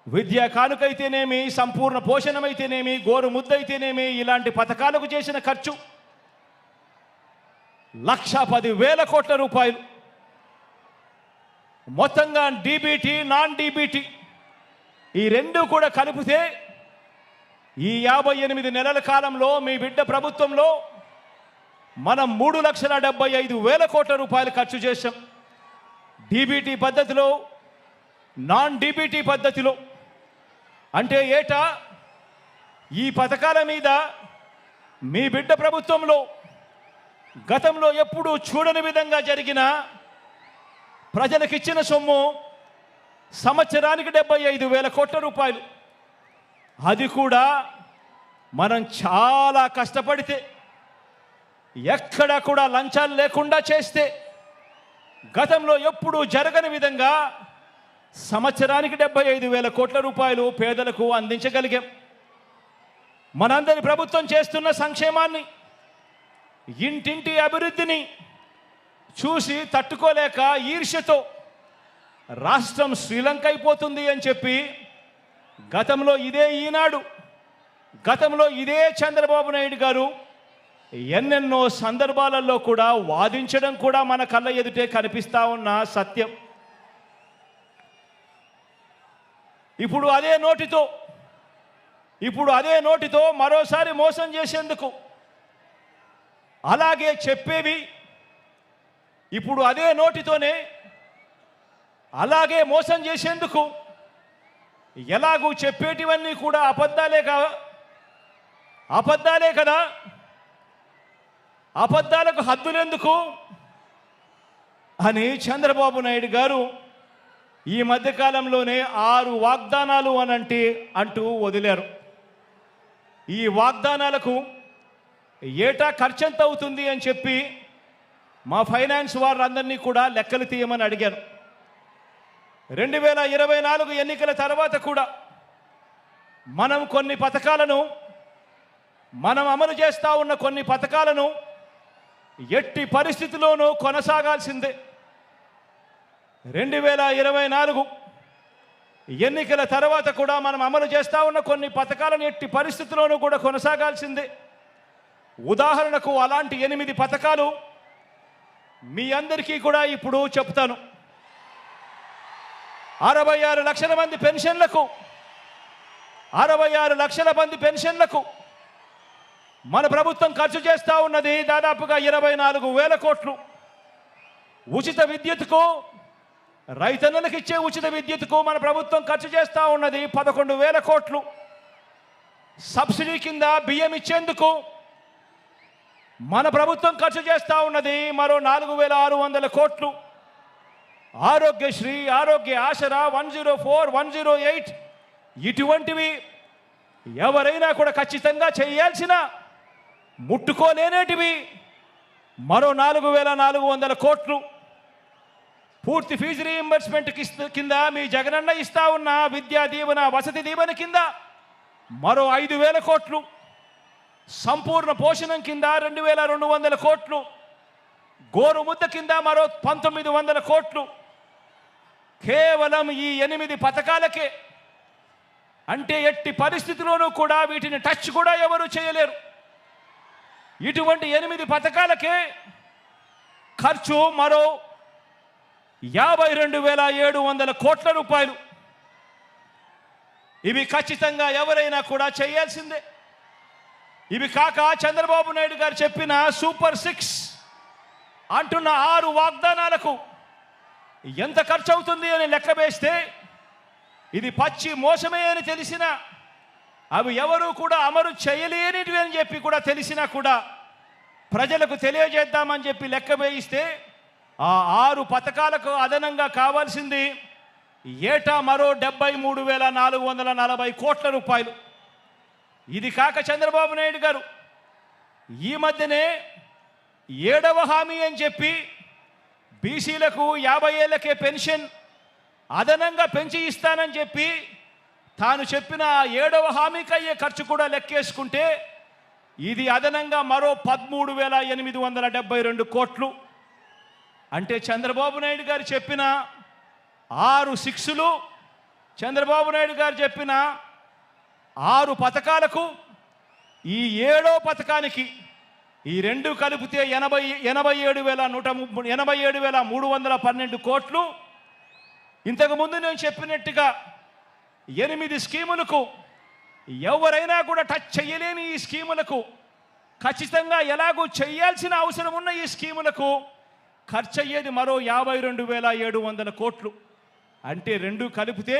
విద్యా కానుకైతేనేమి, సంపూర్ణ పోషణమైతేనేమి, గోరు ముద్దైతేనేమి, ఇలాంటి పథకాలకు చేసిన ఖర్చు 1,10,000 కోట్ల రూపాయలు. మొత్తంగా డీబీటీ నాన్ డీబీటీ ఈ రెండు కూడా కలిపితే ఈ 58 నెలల కాలంలో మీ బిడ్డ ప్రభుత్వంలో మనం 3,75,000 కోట్ల రూపాయలు ఖర్చు చేశాం. డీబీటీ పద్ధతిలో, నాన్ డీబీటీ పద్ధతిలో. అంటే ఏటా ఈ పథకాల మీద మీ బిడ్డ ప్రభుత్వంలో గతంలో ఎప్పుడూ చూడని విధంగా జరిగిన ప్రజలకిచ్చిన సొమ్ము సంవత్సరానికి 75,000 కోట్ల రూపాయలు. అది కూడా మనం చాలా కష్టపడితే, ఎక్కడ కూడా లంచాలు లేకుండా చేస్తే, గతంలో ఎప్పుడూ జరగని విధంగా సంవత్సరానికి 75,000 కోట్ల రూపాయలు పేదలకు అందించగలిగాం. మనందరి ప్రభుత్వం చేస్తున్న సంక్షేమాన్ని, ఇంటింటి అభివృద్ధిని చూసి తట్టుకోలేక ఈర్ష్యతో రాష్ట్రం శ్రీలంక అయిపోతుంది అని చెప్పి గతంలో ఇదే ఈనాడు, గతంలో ఇదే చంద్రబాబు నాయుడు గారు ఎన్నెన్నో సందర్భాలలో కూడా వాదించడం కూడా మన కళ్ళ ఎదుటే కనిపిస్తా ఉన్న సత్యం. ఇప్పుడు అదే నోటితో మరోసారి మోసం చేసేందుకు, అలాగే చెప్పేవి ఇప్పుడు అదే నోటితోనే అలాగే మోసం చేసేందుకు, ఎలాగూ చెప్పేటివన్నీ కూడా అబద్ధాలే కదా, అబద్ధాలకు హద్దులెందుకు అని చంద్రబాబు నాయుడు గారు ఈ మధ్యకాలంలోనే 6 వాగ్దానాలు అంటూ వదిలారు. ఈ వాగ్దానాలకు ఏటా ఖర్చు ఎంత అవుతుంది అని చెప్పి మా ఫైనాన్స్ వారందరినీ కూడా లెక్కలు తీయమని అడిగాను. 2024 ఎన్నికల తర్వాత కూడా మనం కొన్ని పథకాలను, మనం అమలు చేస్తూ ఉన్న కొన్ని పథకాలను ఎట్టి పరిస్థితిలోనూ కొనసాగాల్సిందే. 2024 ఎన్నికల తర్వాత కూడా మనం అమలు చేస్తూ ఉన్న కొన్ని పథకాలను ఎట్టి పరిస్థితుల్లోనూ కూడా కొనసాగాల్సిందే. ఉదాహరణకు అలాంటి 8 పథకాలు మీ అందరికీ కూడా ఇప్పుడు చెప్తాను. 66 లక్షల మంది పెన్షన్లకు, 66 లక్షల మంది పెన్షన్లకు మన ప్రభుత్వం ఖర్చు చేస్తూ ఉన్నది దాదాపుగా 24,000 కోట్లు. ఉచిత విద్యుత్కు, రైతన్నలకు ఇచ్చే ఉచిత విద్యుత్కు మన ప్రభుత్వం ఖర్చు చేస్తూ ఉన్నది 11,000 కోట్లు. సబ్సిడీ కింద బియ్యం ఇచ్చేందుకు మన ప్రభుత్వం ఖర్చు చేస్తూ ఉన్నది మరో 4,600 కోట్లు. ఆరోగ్యశ్రీ, ఆరోగ్య ఆసరా, 104, 108 ఇటువంటివి ఎవరైనా కూడా ఖచ్చితంగా చేయాల్సిన, ముట్టుకోలేనేటివి మరో 4,400 కోట్లు. పూర్తి ఫీజు రీయింబర్స్మెంట్ కింద మీ జగనన్న ఇస్తా ఉన్న విద్యా దీవెన, వసతి దీవెన కింద మరో 5,000 కోట్లు. సంపూర్ణ పోషణం కింద 2,200 కోట్లు. గోరు ముద్ద కింద మరో 1,900 కోట్లు. కేవలం ఈ 8 పథకాలకే. అంటే ఎట్టి పరిస్థితిలోనూ కూడా వీటిని టచ్ కూడా ఎవరు చేయలేరు. ఇటువంటి 8 పథకాలకే ఖర్చు మరో 52,700 కోట్ల రూపాయలు. ఇవి ఖచ్చితంగా ఎవరైనా కూడా చేయాల్సిందే. ఇవి కాక చంద్రబాబు నాయుడు గారు చెప్పిన సూపర్ 6 అంటున్న 6 వాగ్దానాలకు ఎంత ఖర్చు అవుతుంది అని లెక్క వేస్తే ఇది పచ్చి మోసమే అని తెలిసినా, అవి ఎవరు కూడా అమలు చేయలేనివి అని చెప్పి కూడా తెలిసినా కూడా ప్రజలకు తెలియజేద్దామని చెప్పి లెక్క వేయిస్తే ఆ 6 పథకాలకు అదనంగా కావాల్సింది ఏటా మరో 73,440 కోట్ల రూపాయలు. ఇది కాక చంద్రబాబు నాయుడు గారు ఈ మధ్యనే ఏడవ హామీ అని చెప్పి బీసీలకు 50 ఏళ్లకే పెన్షన్ అదనంగా పెంచి ఇస్తానని చెప్పి తాను చెప్పిన ఏడవ హామీకి అయ్యే ఖర్చు కూడా లెక్కేసుకుంటే ఇది అదనంగా మరో 13,872 కోట్లు. అంటే చంద్రబాబు నాయుడు గారు చెప్పిన 6 6లు, చంద్రబాబు నాయుడు గారు చెప్పిన 6 పథకాలకు ఈ 7వ పథకానికి ఈ రెండు కలిపితే 87,312 కోట్లు. ఇంతకుముందు నేను చెప్పినట్టుగా 8 స్కీములకు ఎవరైనా కూడా టచ్ చేయలేని ఈ స్కీములకు ఖచ్చితంగా ఎలాగూ చేయాల్సిన అవసరం ఉన్న ఈ స్కీములకు ఖర్చు అయ్యేది మరో 52,700 కోట్లు. అంటే రెండు కలిపితే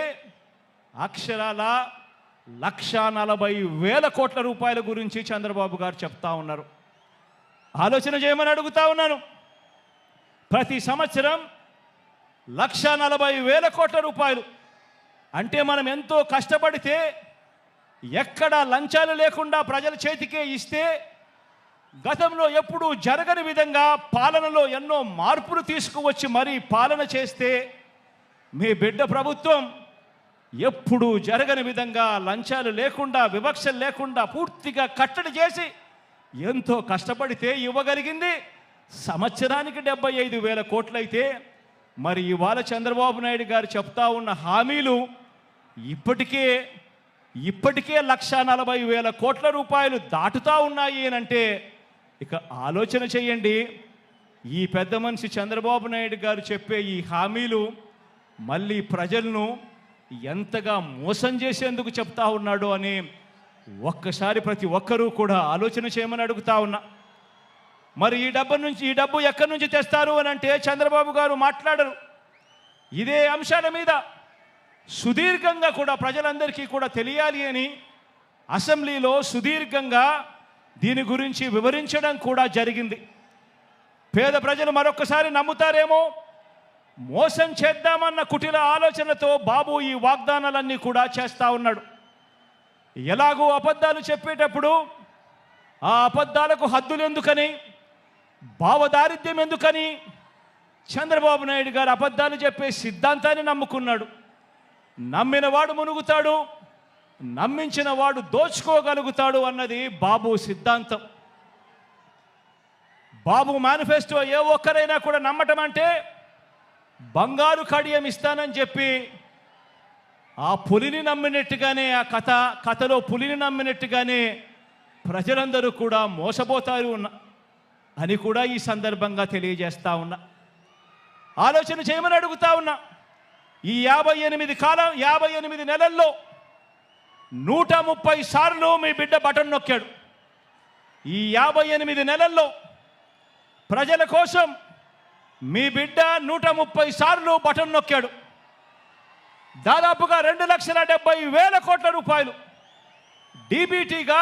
అక్షరాల 1,40,000 కోట్ల రూపాయల గురించి చంద్రబాబు గారు చెప్తా ఉన్నారు. ఆలోచన చేయమని అడుగుతా ఉన్నాను. ప్రతి సంవత్సరం 1,40,000 కోట్ల రూపాయలు అంటే మనం ఎంతో కష్టపడితే ఎక్కడ లంచాలు లేకుండా ప్రజల చేతికే ఇస్తే గతంలో ఎప్పుడూ జరగని విధంగా పాలనలో ఎన్నో మార్పులు తీసుకువచ్చి మరీ పాలన చేస్తే మీ బిడ్డ ప్రభుత్వం ఎప్పుడూ జరగని విధంగా లంచాలు లేకుండా వివక్షలు లేకుండా పూర్తిగా కట్టడి చేసి ఎంతో కష్టపడితే ఇవ్వగలిగింది సంవత్సరానికి 75,000 కోట్లయితే మరి ఇవాళ చంద్రబాబు నాయుడు గారు చెప్తా ఉన్న హామీలు ఇప్పటికే 1,40,000 కోట్ల రూపాయలు దాటుతా ఉన్నాయి అంటే ఇక ఆలోచన చేయండి. ఈ పెద్ద మనిషి చంద్రబాబు నాయుడు గారు చెప్పే ఈ హామీలు మళ్ళీ ప్రజలను ఎంతగా మోసం చేసేందుకు చెప్తా ఉన్నాడో అని ఒక్కసారి ప్రతి ఒక్కరూ కూడా ఆలోచన చేయమని అడుగుతా ఉన్నా. మరి ఈ డబ్బు ఎక్కడి నుంచి తెస్తారు అని అంటే చంద్రబాబు గారు మాట్లాడరు. ఇదే అంశాల మీద సుదీర్ఘంగా కూడా ప్రజలందరికీ కూడా తెలియాలి అని అసెంబ్లీలో సుదీర్ఘంగా దీని గురించి వివరించడం కూడా జరిగింది. పేద ప్రజలు మరొకసారి నమ్ముతారేమో, మోసం చేద్దామన్న కుటిల ఆలోచనతో బాబు ఈ వాగ్దానాలన్నీ కూడా చేస్తూ ఉన్నాడు. ఎలాగూ అబద్ధాలు చెప్పేటప్పుడు ఆ అబద్ధాలకు హద్దులు ఎందుకని, భావదారిద్ర్యం ఎందుకని చంద్రబాబు నాయుడు గారు అబద్ధాలు చెప్పే సిద్ధాంతాన్ని నమ్ముకున్నాడు. నమ్మినవాడు మునుగుతాడు, నమ్మించిన వాడు దోచుకోగలుగుతాడు అన్నది బాబు సిద్ధాంతం. బాబు మేనిఫెస్టో ఏ ఒక్కరైనా కూడా నమ్మటం అంటే బంగారు కడియం ఇస్తానని చెప్పి ఆ పులిని నమ్మినట్టుగానే ఆ కథలో పులిని నమ్మినట్టుగానే ప్రజలందరూ కూడా మోసపోతారు అని కూడా ఈ సందర్భంగా తెలియజేస్తా ఉన్నా. ఆలోచన చేయమని అడుగుతా ఉన్నా. ఈ 58 నెలల్లో 130 సార్లు మీ బిడ్డ బటన్ నొక్కాడు. ఈ 58 నెలల్లో ప్రజల కోసం మీ బిడ్డ 130 సార్లు బటన్ నొక్కాడు. దాదాపుగా 2,70,000 కోట్ల రూపాయలు డీబీటీగా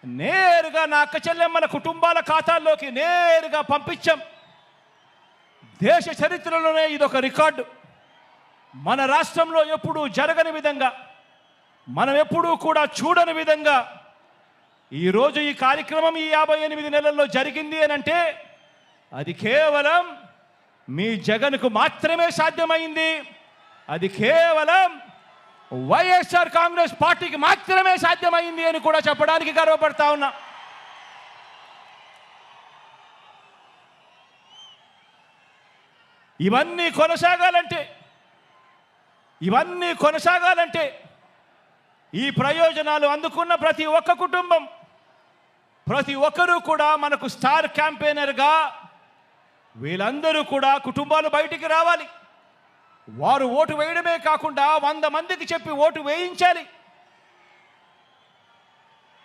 నేరుగా నా అక్క చెల్లెమ్మల కుటుంబాల ఖాతాల్లోకి నేరుగా పంపించాం. దేశ చరిత్రలోనే ఇదొక రికార్డు. మన రాష్ట్రంలో ఎప్పుడూ జరగని విధంగా, మనం ఎప్పుడూ కూడా చూడని విధంగా ఈరోజు ఈ కార్యక్రమం ఈ 58 నెలల్లో జరిగింది అని అంటే అది కేవలం మీ జగన్కు మాత్రమే సాధ్యమైంది. అది కేవలం వైఎస్ఆర్ కాంగ్రెస్ పార్టీకి మాత్రమే సాధ్యమైంది అని కూడా చెప్పడానికి గర్వపడతా ఉన్నా. ఇవన్నీ కొనసాగాలంటే ఈ ప్రయోజనాలు అందుకున్న ప్రతి ఒక్క కుటుంబం, ప్రతి ఒక్కరూ కూడా మనకు స్టార్ క్యాంపెయినర్గా వీళ్ళందరూ కూడా కుటుంబాలు బయటికి రావాలి. వారు ఓటు వేయడమే కాకుండా 100 మందికి చెప్పి ఓటు వేయించాలి.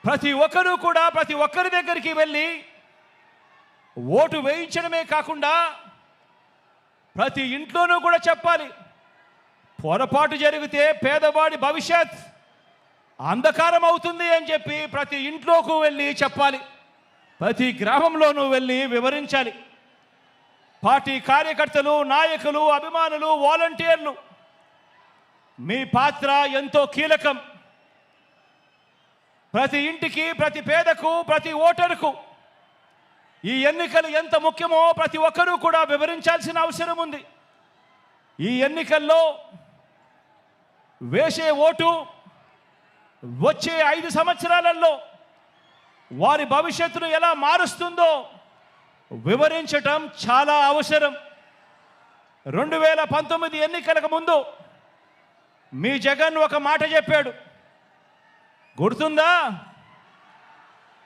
ప్రతి ఒక్కరూ కూడా ప్రతి ఒక్కరి దగ్గరికి వెళ్ళి ఓటు వేయించడమే కాకుండా ప్రతి ఇంట్లోనూ కూడా చెప్పాలి. పొరపాటు జరిగితే పేదవాడి భవిష్యత్ అంధకారం అవుతుంది అని చెప్పి ప్రతి ఇంట్లోకి వెళ్ళి చెప్పాలి. ప్రతి గ్రామంలోనూ వెళ్ళి వివరించాలి. పార్టీ కార్యకర్తలు, నాయకులు, అభిమానులు, వాలంటీర్లు మీ పాత్ర ఎంతో కీలకం. ప్రతి ఇంటికి, ప్రతి పేదకు, ప్రతి ఓటరుకు ఈ ఎన్నికలు ఎంత ముఖ్యమో ప్రతి ఒక్కరూ కూడా వివరించాల్సిన అవసరం ఉంది. ఈ ఎన్నికల్లో వేసే ఓటు వచ్చే 5 సంవత్సరాలలో వారి భవిష్యత్తును ఎలా మారుస్తుందో వివరించటం చాలా అవసరం. 2019 ఎన్నికలకు ముందు మీ జగన్ ఒక మాట చెప్పాడు, గుర్తుందా?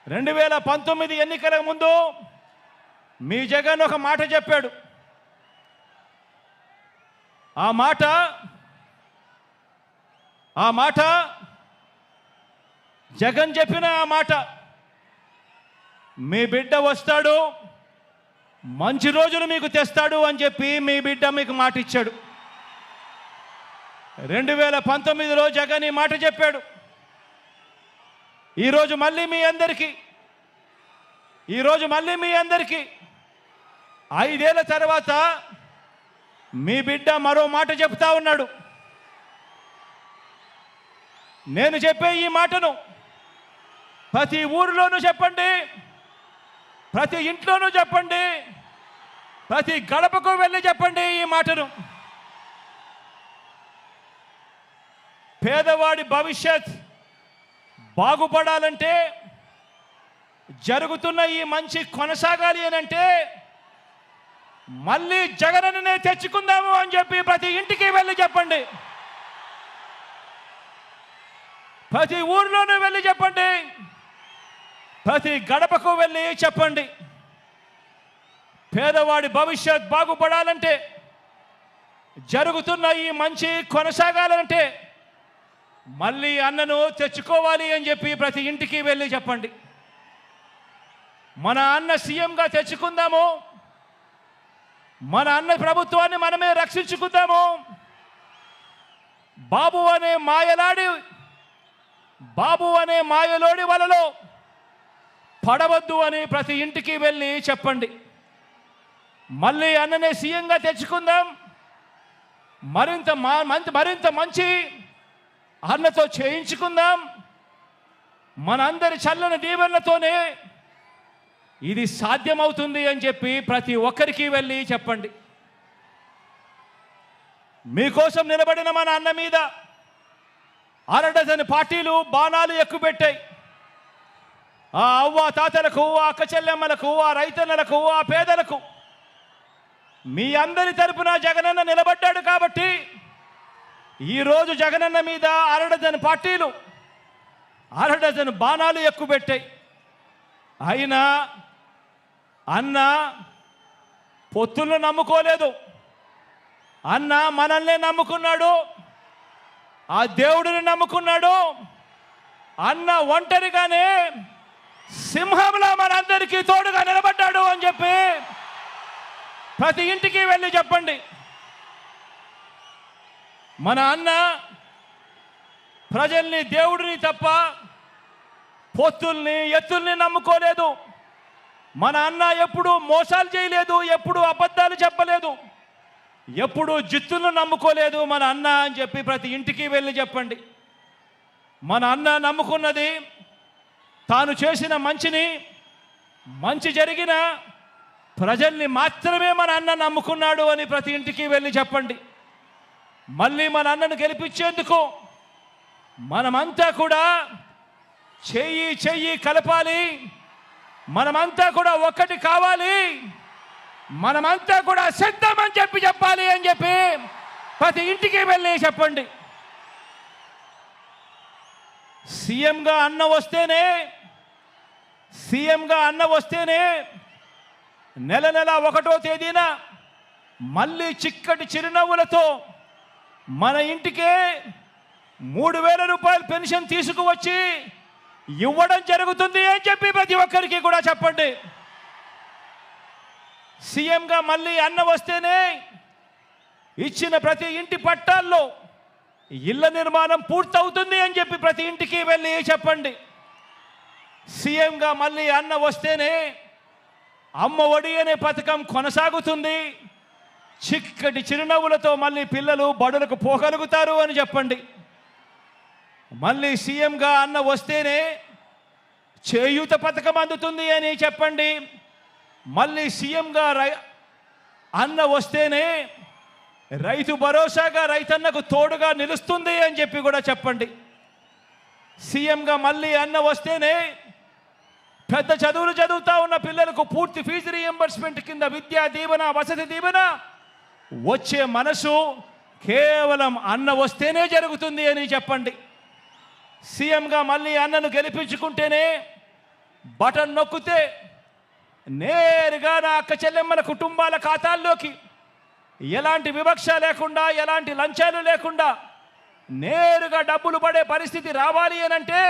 2019 ఎన్నికలకు ముందు మీ జగన్ ఒక మాట చెప్పాడు. ఆ మాట జగన్ చెప్పిన ఆ మాట, మీ బిడ్డ వస్తాడు, మంచి రోజులు మీకు తెస్తాడు అని చెప్పి మీ బిడ్డ మీకు మాట ఇచ్చాడు. 2019లో జగన్ ఈ మాట చెప్పాడు. ఈరోజు మళ్ళీ మీ అందరికీ 5 ఏళ్ల తర్వాత మీ బిడ్డ మరో మాట చెప్తా ఉన్నాడు. నేను చెప్పే ఈ మాటను ప్రతి ఊరిలోనూ చెప్పండి, ప్రతి ఇంట్లోనూ చెప్పండి, ప్రతి గడపకు వెళ్ళి చెప్పండి ఈ మాటను. పేదవాడి భవిష్యత్ బాగుపడాలంటే, జరుగుతున్న ఈ మంచి కొనసాగాలి అనంటే మళ్ళీ జగనన్నే తెచ్చుకుందాము అని చెప్పి ప్రతి ఇంటికి వెళ్ళి చెప్పండి, ప్రతి ఊర్లోనూ వెళ్ళి చెప్పండి, ప్రతి గడపకు వెళ్ళి చెప్పండి. పేదవాడి భవిష్యత్ బాగుపడాలంటే, జరుగుతున్న ఈ మంచి కొనసాగాలంటే మళ్ళీ అన్నను తెచ్చుకోవాలి అని చెప్పి ప్రతి ఇంటికి వెళ్ళి చెప్పండి. మన అన్న సీఎంగా తెచ్చుకుందాము, మన అన్న ప్రభుత్వాన్ని మనమే రక్షించుకుందాము. బాబు అనే మాయలోడి వలలో పడవద్దు అని ప్రతి ఇంటికి వెళ్ళి చెప్పండి. మళ్ళీ అన్ననే సీఎంగా తెచ్చుకుందాం, మరింత మంచి అన్నతో చేయించుకుందాం. మనందరి చల్లని దీవెనలతోనే ఇది సాధ్యమవుతుంది అని చెప్పి ప్రతి ఒక్కరికి వెళ్ళి చెప్పండి. మీకోసం నిలబడిన మన అన్న మీద 6 డజన్ పార్టీలు బాణాలు ఎక్కుపెట్టాయి. ఆ అవ్వ తాతలకు, ఆ అక్క చెల్లెమ్మలకు, ఆ రైతన్నలకు, ఆ పేదలకు మీ అందరి తరపున జగనన్న నిలబడ్డాడు కాబట్టి ఈరోజు జగనన్న మీద 6 డజన్ పార్టీలు 6 డజన్ బాణాలు ఎక్కుపెట్టాయి. అయినా అన్న పొత్తులను నమ్ముకోలేదు. అన్న మనల్నే నమ్ముకున్నాడు, ఆ దేవుడిని నమ్ముకున్నాడు. అన్న ఒంటరిగానే సింహంలా మనందరికీ తోడుగా నిలబడ్డాడు అని చెప్పి ప్రతి ఇంటికి వెళ్ళి చెప్పండి. మన అన్న ప్రజల్ని, దేవుడిని తప్ప పొత్తుల్ని, ఎత్తుల్ని నమ్ముకోలేదు. మన అన్న ఎప్పుడు మోసాలు చేయలేదు, ఎప్పుడు అబద్ధాలు చెప్పలేదు, ఎప్పుడు జిత్తులను నమ్ముకోలేదు మన అన్న అని చెప్పి ప్రతి ఇంటికి వెళ్ళి చెప్పండి. మన అన్న నమ్ముకున్నది తాను చేసిన మంచి జరిగిన ప్రజల్ని మాత్రమే మన అన్న నమ్ముకున్నాడు అని ప్రతి ఇంటికి వెళ్ళి చెప్పండి. మళ్ళీ మన అన్నను గెలిపించేందుకు మనమంతా కూడా చెయ్యి కలపాలి, మనమంతా కూడా ఒక్కటి కావాలి, మనమంతా కూడా సిద్ధమని చెప్పాలి అని చెప్పి ప్రతి ఇంటికి వెళ్ళి చెప్పండి. సీఎంగా అన్న వస్తేనే నెల 1వ తేదీన మళ్ళీ చిక్కటి చిరునవ్వులతో మన ఇంటికే 3,000 రూపాయలు పెన్షన్ తీసుకువచ్చి ఇవ్వడం జరుగుతుంది అని చెప్పి ప్రతి ఒక్కరికి కూడా చెప్పండి. సీఎంగా మళ్ళీ అన్న వస్తేనే ఇచ్చిన ప్రతి ఇంటి పట్టాల్లో ఇళ్ల నిర్మాణం పూర్తవుతుంది అని చెప్పి ప్రతి ఇంటికి వెళ్ళి చెప్పండి. సీఎంగా మళ్ళీ అన్న వస్తేనే అమ్మ ఒడి అనే పథకం కొనసాగుతుంది, చిక్కటి చిరునవ్వులతో మళ్ళీ పిల్లలు బడులకు పోగలుగుతారు అని చెప్పండి. మళ్ళీ సీఎంగా అన్న వస్తేనే చేయూత పథకం అందుతుంది అని చెప్పండి. మళ్ళీ సీఎంగా అన్న వస్తేనే రైతు భరోసాగా రైతన్నకు తోడుగా నిలుస్తుంది అని చెప్పి కూడా చెప్పండి. సీఎంగా మళ్ళీ అన్న వస్తేనే పెద్ద చదువులు చదువుతా ఉన్న పిల్లలకు పూర్తి ఫీజు రీఎంబర్స్మెంట్ కింద విద్యా దీవెన, వసతి దీవెన వచ్చే మనసు కేవలం అన్న వస్తేనే జరుగుతుంది అని చెప్పండి. సీఎంగా మళ్ళీ అన్నను గెలిపించుకుంటేనే బటన్ నొక్కితే నేరుగా నా అక్క చెల్లెమ్మల కుటుంబాల ఖాతాల్లోకి ఎలాంటి వివక్ష లేకుండా, ఎలాంటి లంచాలు లేకుండా నేరుగా డబ్బులు పడే పరిస్థితి రావాలి అని అంటే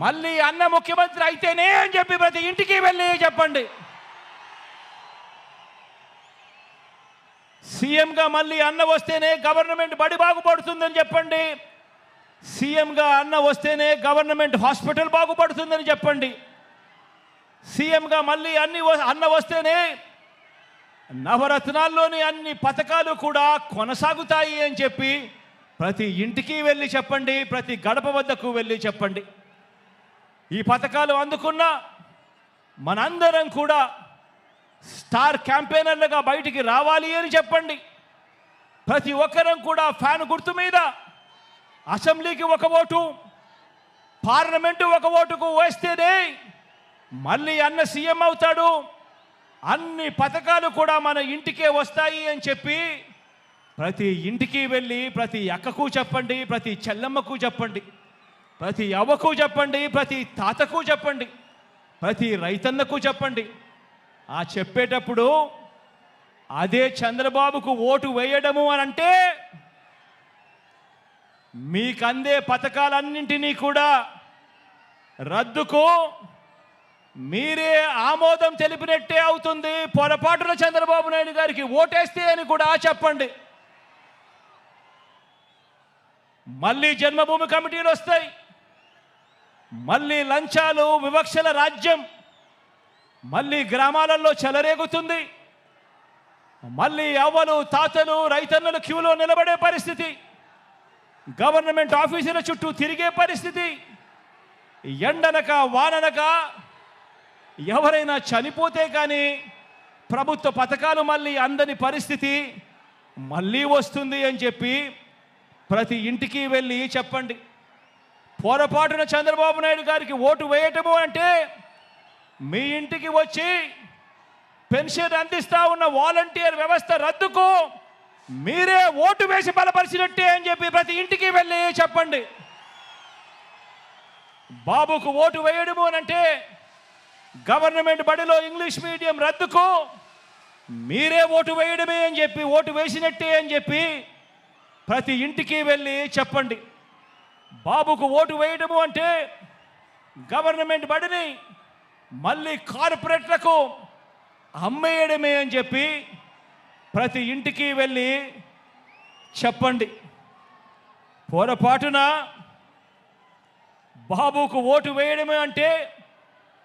మళ్ళీ అన్న ముఖ్యమంత్రి అయితేనే అని చెప్పి ప్రతి ఇంటికి వెళ్ళి చెప్పండి. సీఎంగా మళ్ళీ అన్న వస్తేనే గవర్నమెంట్ బడి బాగుపడుతుందని చెప్పండి. సీఎంగా అన్న వస్తేనే గవర్నమెంట్ హాస్పిటల్ బాగుపడుతుందని చెప్పండి. సీఎంగా మళ్ళీ అన్న వస్తేనే నవరత్నాల్లోని అన్ని పథకాలు కూడా కొనసాగుతాయి అని చెప్పి ప్రతి ఇంటికి వెళ్ళి చెప్పండి, ప్రతి గడప వద్దకు వెళ్ళి చెప్పండి. ఈ పథకాలు అందుకున్న మనందరం కూడా స్టార్ క్యాంపెయినర్లుగా బయటికి రావాలి అని చెప్పండి. ప్రతి ఒక్కరం కూడా ఫ్యాన్ గుర్తు మీద అసెంబ్లీకి ఒక ఓటు, పార్లమెంటు ఒక ఓటుకు వేస్తేనే మళ్ళీ అన్న సీఎం అవుతాడు, అన్ని పథకాలు కూడా మన ఇంటికే వస్తాయి అని చెప్పి ప్రతి ఇంటికి వెళ్ళి ప్రతి అక్కకు చెప్పండి, ప్రతి చెల్లమ్మకు చెప్పండి, ప్రతి అవ్వకు చెప్పండి, ప్రతి తాతకు చెప్పండి, ప్రతి రైతన్నకు చెప్పండి. ఆ చెప్పేటప్పుడు అదే చంద్రబాబుకు ఓటు వేయడము అని అంటే మీకు అందే పథకాలన్నింటినీ కూడా రద్దుకు మీరే ఆమోదం తెలిపినట్టే అవుతుంది. పొరపాటున చంద్రబాబు నాయుడు గారికి ఓటేస్తే అని కూడా చెప్పండి. మళ్ళీ జన్మభూమి కమిటీలు వస్తాయి, మళ్ళీ లంచాలు, వివక్షల రాజ్యం మళ్ళీ గ్రామాలలో చెలరేగుతుంది. మళ్ళీ అవ్వలు, తాతలు, రైతన్నలు క్యూలో నిలబడే పరిస్థితి, గవర్నమెంట్ ఆఫీసుల చుట్టూ తిరిగే పరిస్థితి, ఎండనక వాననక ఎవరైనా చనిపోతే కానీ ప్రభుత్వ పథకాలు మళ్ళీ అందని పరిస్థితి మళ్ళీ వస్తుంది అని చెప్పి ప్రతి ఇంటికి వెళ్ళి చెప్పండి. పొరపాటున చంద్రబాబు నాయుడు గారికి ఓటు వేయటము అంటే మీ ఇంటికి వచ్చి పెన్షన్ అందిస్తా ఉన్న వాలంటీర్ వ్యవస్థ రద్దుకు మీరే ఓటు వేసి బలపరిచినట్టే అని చెప్పి ప్రతి ఇంటికి వెళ్ళి చెప్పండి. బాబుకు ఓటు వేయడము అంటే గవర్నమెంట్ బడిలో ఇంగ్లీష్ మీడియం రద్దుకు మీరే ఓటు వేయడమే అని చెప్పి, ఓటు వేసినట్టే అని చెప్పి ప్రతి ఇంటికి వెళ్ళి చెప్పండి. బాబుకు ఓటు వేయడము అంటే గవర్నమెంట్ బడిని మళ్ళీ కార్పొరేట్లకు అమ్మేయడమే అని చెప్పి ప్రతి ఇంటికి వెళ్ళి చెప్పండి. పొరపాటున బాబుకు ఓటు వేయడమే అంటే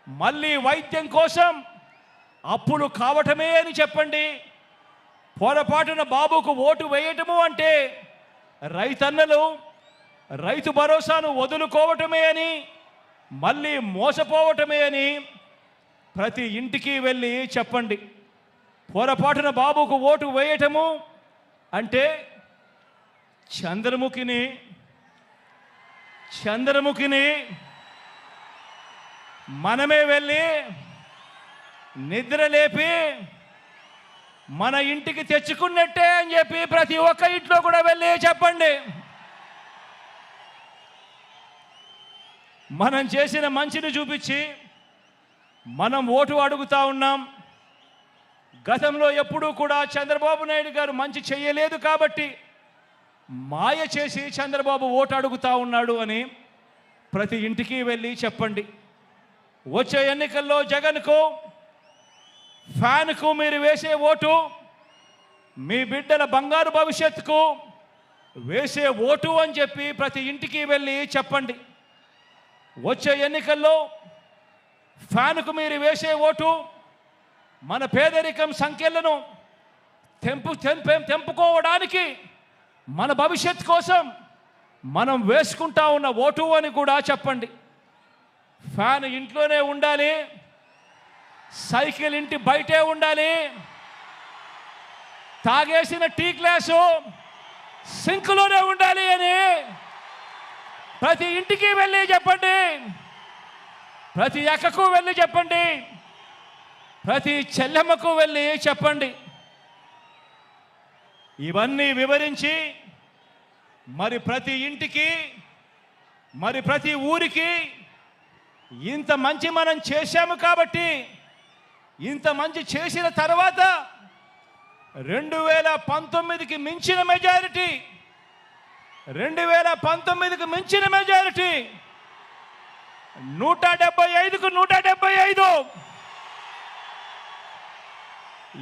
మళ్ళీ వైద్యం కోసం అప్పులు కావటమే అని చెప్పండి. పొరపాటున బాబుకు ఓటు వేయటము అంటే రైతన్నలు రైతు భరోసాను వదులుకోవటమే అని, మళ్ళీ మోసపోవటమే అని ప్రతి ఇంటికి వెళ్ళి చెప్పండి. పొరపాటున బాబుకు ఓటు వేయటము అంటే చంద్రముఖిని మనమే వెళ్ళి నిద్ర లేపి మన ఇంటికి తెచ్చుకున్నట్టే అని చెప్పి ప్రతి ఒక్క ఇంట్లో కూడా వెళ్ళి చెప్పండి. మనం చేసిన మంచిని చూపించి మనం ఓటు అడుగుతా ఉన్నాం. గతంలో ఎప్పుడూ కూడా చంద్రబాబు నాయుడు గారు మంచి చేయలేదు కాబట్టి మాయ చేసి చంద్రబాబు ఓటు అడుగుతా ఉన్నాడు అని ప్రతి ఇంటికి వెళ్ళి చెప్పండి. వచ్చే ఎన్నికల్లో జగన్కు, ఫ్యాన్కు మీరు వేసే ఓటు మీ బిడ్డల బంగారు భవిష్యత్తుకు వేసే ఓటు అని చెప్పి ప్రతి ఇంటికి వెళ్ళి చెప్పండి. వచ్చే ఎన్నికల్లో ఫ్యాన్కు మీరు వేసే ఓటు మన పేదరికం సంఖ్యలను తెంపుకోవడానికి, మన భవిష్యత్ కోసం మనం వేసుకుంటా ఉన్న ఓటు అని కూడా చెప్పండి. ఫ్యాన్ ఇంట్లోనే ఉండాలి, సైకిల్ ఇంటి బయటే ఉండాలి, తాగేసిన టీ గ్లాసు సింక్లోనే ఉండాలి అని ప్రతి ఇంటికి వెళ్ళి చెప్పండి, ప్రతి అక్కకు వెళ్ళి చెప్పండి, ప్రతి చెల్లెమ్మకు వెళ్ళి చెప్పండి. ఇవన్నీ వివరించి మరి ప్రతి ఇంటికి మరి ప్రతి ఊరికి ఇంత మంచి మనం చేశాము కాబట్టి, ఇంత మంచి చేసిన తర్వాత 2019కి మించిన మెజారిటీ, 2019కి మించిన మెజారిటీ 175కు 175,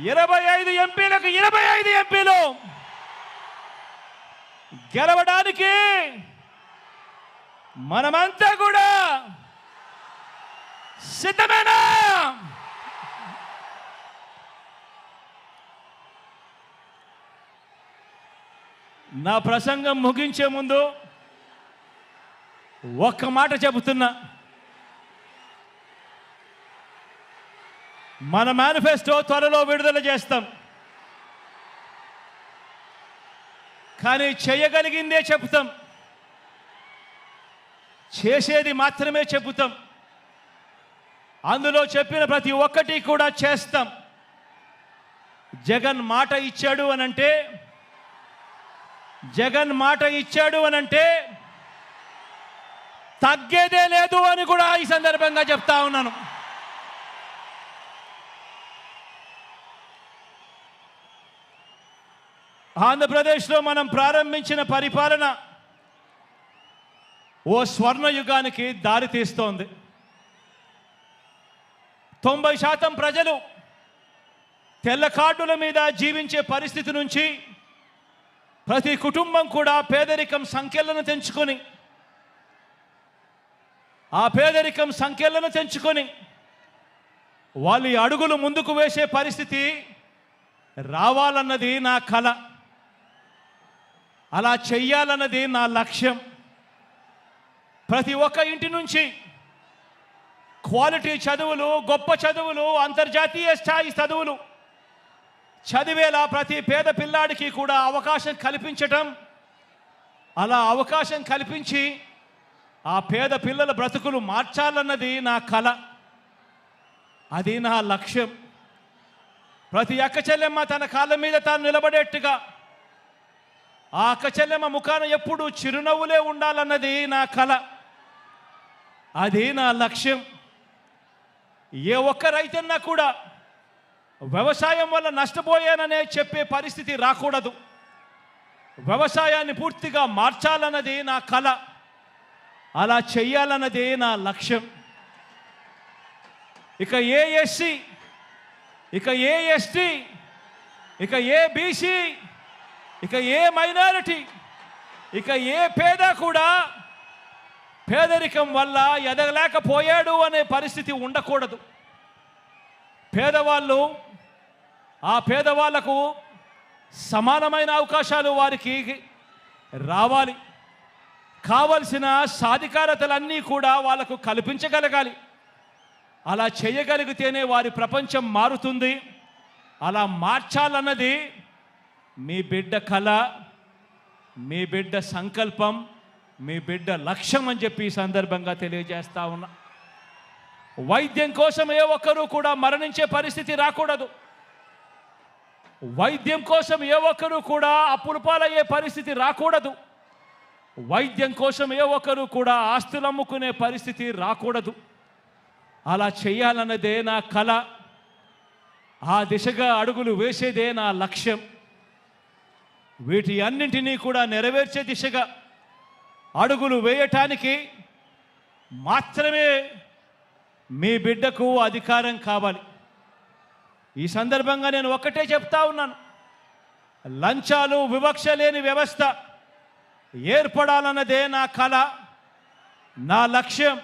25 ఎంపీలకు 25 ఎంపీలు గెలవడానికి మనమంతా కూడా సిద్ధమేనా? నా ప్రసంగం ముగించే ముందు ఒక్క మాట చెబుతున్నా. మన మేనిఫెస్టో త్వరలో విడుదల చేస్తాం, కానీ చేయగలిగిందే చెబుతాం, చేసేది మాత్రమే చెబుతాం. అందులో చెప్పిన ప్రతి ఒక్కటి కూడా చేస్తాం. జగన్ మాట ఇచ్చాడు అనంటే, జగన్ మాట ఇచ్చాడు అనంటే తగ్గేదే లేదు అని కూడా ఈ సందర్భంగా చెప్తా ఉన్నాను. ఆంధ్రప్రదేశ్లో మనం ప్రారంభించిన పరిపాలన ఓ స్వర్ణయుగానికి దారి తీస్తోంది. 90% ప్రజలు తెల్ల కార్డుల మీద జీవించే పరిస్థితి నుంచి ప్రతి కుటుంబం కూడా పేదరికం సంఖ్యలను తెంచుకొని, ఆ పేదరికం సంఖ్యలను తెంచుకొని వాళ్ళ అడుగులు ముందుకు వేసే పరిస్థితి రావాలన్నది నా కల. అలా చెయ్యాలన్నది నా లక్ష్యం. ప్రతి ఒక్క ఇంటి నుంచి క్వాలిటీ చదువులు, గొప్ప చదువులు, అంతర్జాతీయ స్థాయి చదువులు చదివేలా ప్రతి పేద పిల్లాడికి కూడా అవకాశం కల్పించటం, అలా అవకాశం కల్పించి ఆ పేద పిల్లల బ్రతుకులు మార్చాలన్నది నా కల, అది నా లక్ష్యం. ప్రతి అక్క చెల్లెమ్మ తన కాళ్ళ మీద తాను నిలబడేట్టుగా, ఆ అక్క చెల్లెమ్మ ముఖాన ఎప్పుడూ చిరునవ్వులే ఉండాలన్నది నా కల, అది నా లక్ష్యం. ఏ ఒక్క రైతన్నా కూడా వ్యవసాయం వల్ల నష్టపోయాననే చెప్పే పరిస్థితి రాకూడదు. వ్యవసాయాన్ని పూర్తిగా మార్చాలన్నది నా కల, అలా చెయ్యాలన్నది నా లక్ష్యం. ఇక ఏ ఎస్సీ, ఇక ఏ ఎస్టీ, ఇక ఏ బీసీ, ఇక ఏ మైనారిటీ, ఇక ఏ పేద కూడా పేదరికం వల్ల ఎదగలేకపోయాడు అనే పరిస్థితి ఉండకూడదు. పేదవాళ్ళు, ఆ పేదవాళ్లకు సమానమైన అవకాశాలు వారికి రావాలి. కావలసిన సాధికారతలన్నీ కూడా వాళ్ళకు కల్పించగలగాలి. అలా చేయగలిగితేనే వారి ప్రపంచం మారుతుంది. అలా మార్చాలన్నది మీ బిడ్డ కళ, మీ బిడ్డ సంకల్పం, మీ బిడ్డ లక్ష్యం అని చెప్పి ఈ సందర్భంగా తెలియజేస్తా ఉన్నా. వైద్యం కోసం ఏ ఒక్కరూ కూడా మరణించే పరిస్థితి రాకూడదు. వైద్యం కోసం ఏ ఒక్కరూ కూడా అప్పుల పాలయ్యే పరిస్థితి రాకూడదు. వైద్యం కోసం ఏ ఒక్కరూ కూడా ఆస్తులు అమ్ముకునే పరిస్థితి రాకూడదు. అలా చేయాలన్నదే నా కల, ఆ దిశగా అడుగులు వేసేదే నా లక్ష్యం. వీటి అన్నింటినీ కూడా నెరవేర్చే దిశగా అడుగులు వేయటానికి మాత్రమే మీ బిడ్డకు అధికారం కావాలి. ఈ సందర్భంగా నేను ఒక్కటే చెప్తా ఉన్నాను, లంచాలు, వివక్ష లేని వ్యవస్థ ఏర్పడాలన్నదే నా కల, నా లక్ష్యం.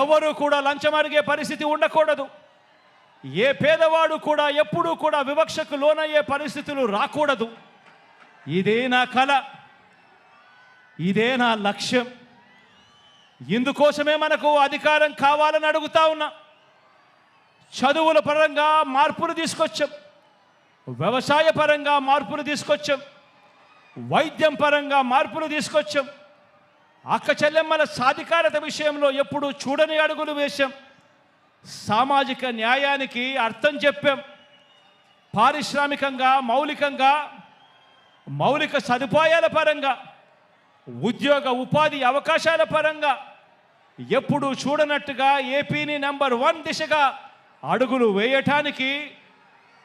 ఎవరు కూడా లంచం అడిగే పరిస్థితి ఉండకూడదు. ఏ పేదవాడు కూడా ఎప్పుడూ కూడా వివక్షకు లోనయ్యే పరిస్థితులు రాకూడదు. ఇదే నా కల, ఇదే నా లక్ష్యం. ఇందుకోసమే మనకు అధికారం కావాలని అడుగుతా ఉన్నా. చదువుల పరంగా మార్పులు తీసుకొచ్చాం, వ్యవసాయ పరంగా మార్పులు తీసుకొచ్చాం, వైద్యం పరంగా మార్పులు తీసుకొచ్చాం, అక్క చెల్లెమ్మల సాధికారత విషయంలో ఎప్పుడు చూడని అడుగులు వేశాం, సామాజిక న్యాయానికి అర్థం చెప్పాం, పారిశ్రామికంగా మౌలిక సదుపాయాల పరంగా ఉద్యోగ ఉపాధి అవకాశాల పరంగా ఎప్పుడు చూడనట్టుగా ఏపీని నంబర్ 1 దిశగా అడుగులు వేయటానికి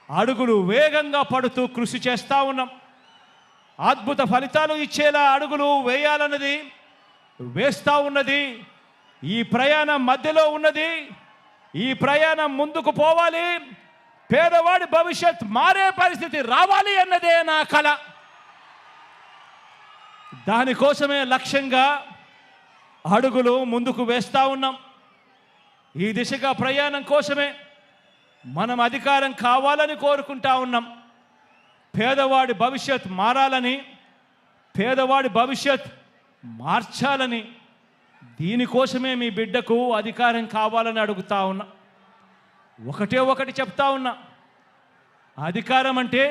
అడుగులు వేగంగా పడుతూ కృషి చేస్తూ ఉన్నాం. అద్భుత ఫలితాలు ఇచ్చేలా అడుగులు వేయాలన్నది వేస్తూ ఉన్నది. ఈ ప్రయాణం మధ్యలో ఉన్నది. ఈ ప్రయాణం ముందుకు పోవాలి. పేదవాడి భవిష్యత్ మారే పరిస్థితి రావాలి అన్నదే నా కల. దానికోసమే లక్ష్యంగా అడుగులు ముందుకు వేస్తూ ఉన్నాం. ఈ దిశగా ప్రయాణం కోసమే మనం అధికారం కావాలని కోరుకుంటా ఉన్నాం. పేదవాడి భవిష్యత్ మారాలని, పేదవాడి భవిష్యత్ మార్చాలని, దీనికోసమే మీ బిడ్డకు అధికారం కావాలని అడుగుతా ఉన్నా. ఒకటి చెప్తా ఉన్నా, అధికారం అంటే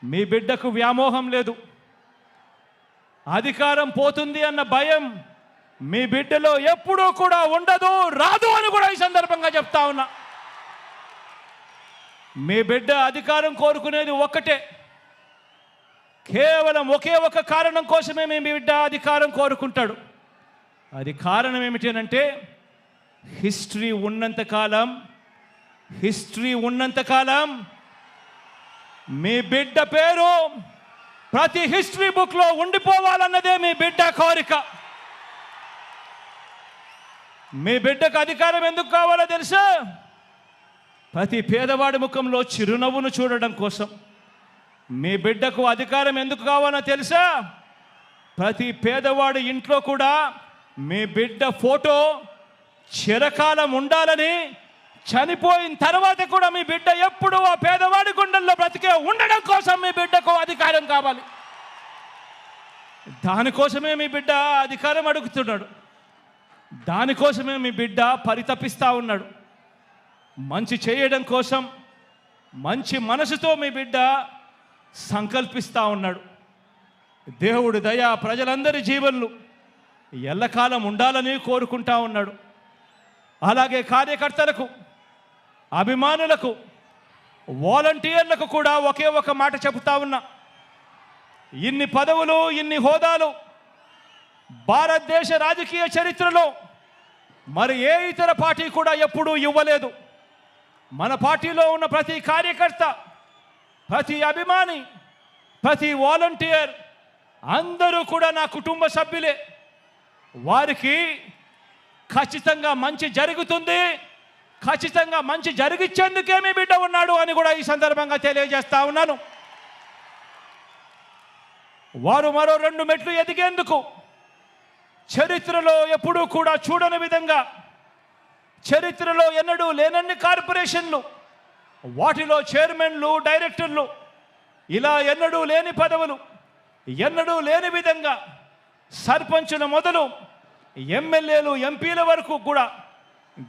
మీ బిడ్డకు వ్యామోహం లేదు. అధికారం పోతుంది అన్న భయం మీ బిడ్డలో ఎప్పుడూ కూడా ఉండదు, రాదు అని కూడా ఈ సందర్భంగా చెప్తా ఉన్నా. మీ బిడ్డ అధికారం కోరుకునేది ఒక్కటే, కేవలం ఒకే ఒక కారణం కోసమే మీ బిడ్డ అధికారం కోరుకుంటాడు. అది కారణం ఏమిటంటే హిస్టరీ ఉన్నంతకాలం మీ బిడ్డ పేరు ప్రతి హిస్టరీ బుక్లో ఉండిపోవాలన్నదే మీ బిడ్డ కోరిక. మీ బిడ్డకు అధికారం ఎందుకు కావాలో తెలుసా? ప్రతి పేదవాడి ముఖంలో చిరునవ్వును చూడడం కోసం. మీ బిడ్డకు అధికారం ఎందుకు కావాలో తెలుసా? ప్రతి పేదవాడి ఇంట్లో కూడా మీ బిడ్డ ఫోటో చిరకాలం ఉండాలని, చనిపోయిన తర్వాత కూడా మీ బిడ్డ ఎప్పుడూ ఆ పేదవాడి గుండెల్లో బ్రతికే ఉండడం కోసం మీ బిడ్డకు అధికారం కావాలి. దానికోసమే మీ బిడ్డ అధికారం అడుగుతున్నాడు. దానికోసమే మీ బిడ్డ పరితపిస్తూ ఉన్నాడు. మంచి చేయడం కోసం మంచి మనసుతో మీ బిడ్డ సంకల్పిస్తూ ఉన్నాడు. దేవుడి దయ ప్రజలందరి జీవన్లు ఎల్లకాలం ఉండాలని కోరుకుంటా ఉన్నాడు. అలాగే కార్యకర్తలకు, అభిమానులకు, వాలంటీర్లకు కూడా ఒకే ఒక మాట చెబుతా ఉన్నా. ఇన్ని పదవులు, ఇన్ని హోదాలు భారతదేశ రాజకీయ చరిత్రలో మరి ఏ ఇతర పార్టీ కూడా ఎప్పుడూ ఇవ్వలేదు. మన పార్టీలో ఉన్న ప్రతి కార్యకర్త, ప్రతి అభిమాని, ప్రతి వాలంటీర్ అందరూ కూడా నా కుటుంబ సభ్యులే. వారికి ఖచ్చితంగా మంచి జరుగుతుంది, ఖచ్చితంగా మంచి జరిగించేందుకే మీ బిడ్డ ఉన్నాడు అని కూడా ఈ సందర్భంగా తెలియజేస్తా ఉన్నాను. వారు మరో 2 మెట్లు ఎదిగేందుకు చరిత్రలో ఎప్పుడూ కూడా చూడని విధంగా, చరిత్రలో ఎన్నడూ లేనన్ని కార్పొరేషన్లు, వాటిలో చైర్మన్లు, డైరెక్టర్లు, ఇలా ఎన్నడూ లేని పదవులు, ఎన్నడూ లేని విధంగా సర్పంచుల మొదలు ఎమ్మెల్యేలు, ఎంపీల వరకు కూడా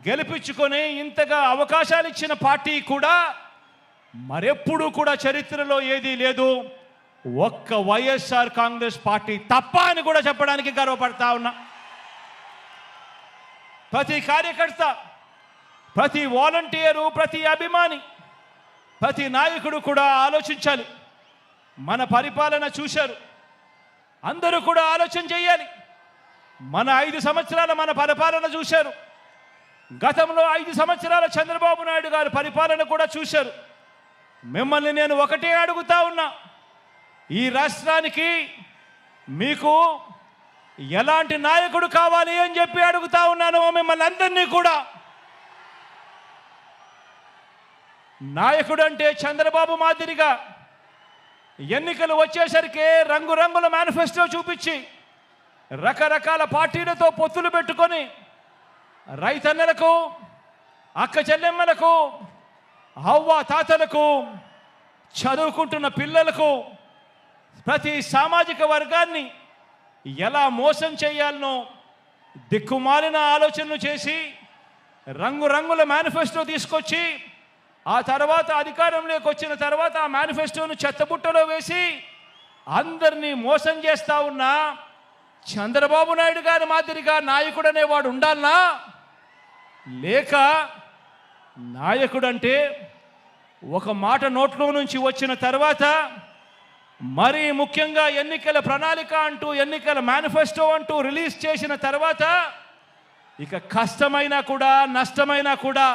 గెలిపించుకొని ఇంతగా అవకాశాలు ఇచ్చిన పార్టీ కూడా మరెప్పుడూ కూడా చరిత్రలో ఏదీ లేదు, ఒక్క వైఎస్ఆర్ కాంగ్రెస్ పార్టీ తప్ప అని కూడా చెప్పడానికి గర్వపడతా ఉన్నా. ప్రతి కార్యకర్త, ప్రతి వాలంటీరు, ప్రతి అభిమాని, ప్రతి నాయకుడు కూడా ఆలోచించాలి. మన పరిపాలన చూశారు, అందరూ కూడా ఆలోచన చేయాలి. మన 5 సంవత్సరాల మన పరిపాలన చూశారు. గతంలో 5 సంవత్సరాల చంద్రబాబు నాయుడు గారి పరిపాలన కూడా చూశారు. మిమ్మల్ని నేను ఒకటే అడుగుతా ఉన్నా, ఈ రాష్ట్రానికి మీకు ఎలాంటి నాయకుడు కావాలి అని చెప్పి అడుగుతా ఉన్నాను మిమ్మల్ని అందరినీ కూడా. నాయకుడు అంటే చంద్రబాబు మాదిరిగా ఎన్నికలు వచ్చేసరికి రంగురంగుల మేనిఫెస్టో చూపించి రకరకాల పార్టీలతో పొత్తులు పెట్టుకొని రైతన్నలకు, అక్క చెల్లెమ్మలకు, అవ్వ తాతలకు, చదువుకుంటున్న పిల్లలకు, ప్రతి సామాజిక వర్గాన్ని ఎలా మోసం చేయాలనో దిక్కుమాలిన ఆలోచనలు చేసి రంగురంగుల మేనిఫెస్టో తీసుకొచ్చి ఆ తర్వాత అధికారంలోకి వచ్చిన తర్వాత ఆ మేనిఫెస్టోను చెత్తబుట్టలో వేసి అందరినీ మోసం చేస్తూ ఉన్న చంద్రబాబు నాయుడు గారి మాదిరిగా నాయకుడు అనేవాడు ఉండాలనా? లేక నాయకుడంటే ఒక మాట నోట్లో నుంచి వచ్చిన తర్వాత మరీ ముఖ్యంగా ఎన్నికల ప్రణాళిక అంటూ ఎన్నికల మేనిఫెస్టో అంటూ రిలీజ్ చేసిన తర్వాత ఇక కష్టమైనా కూడా నష్టమైనా కూడా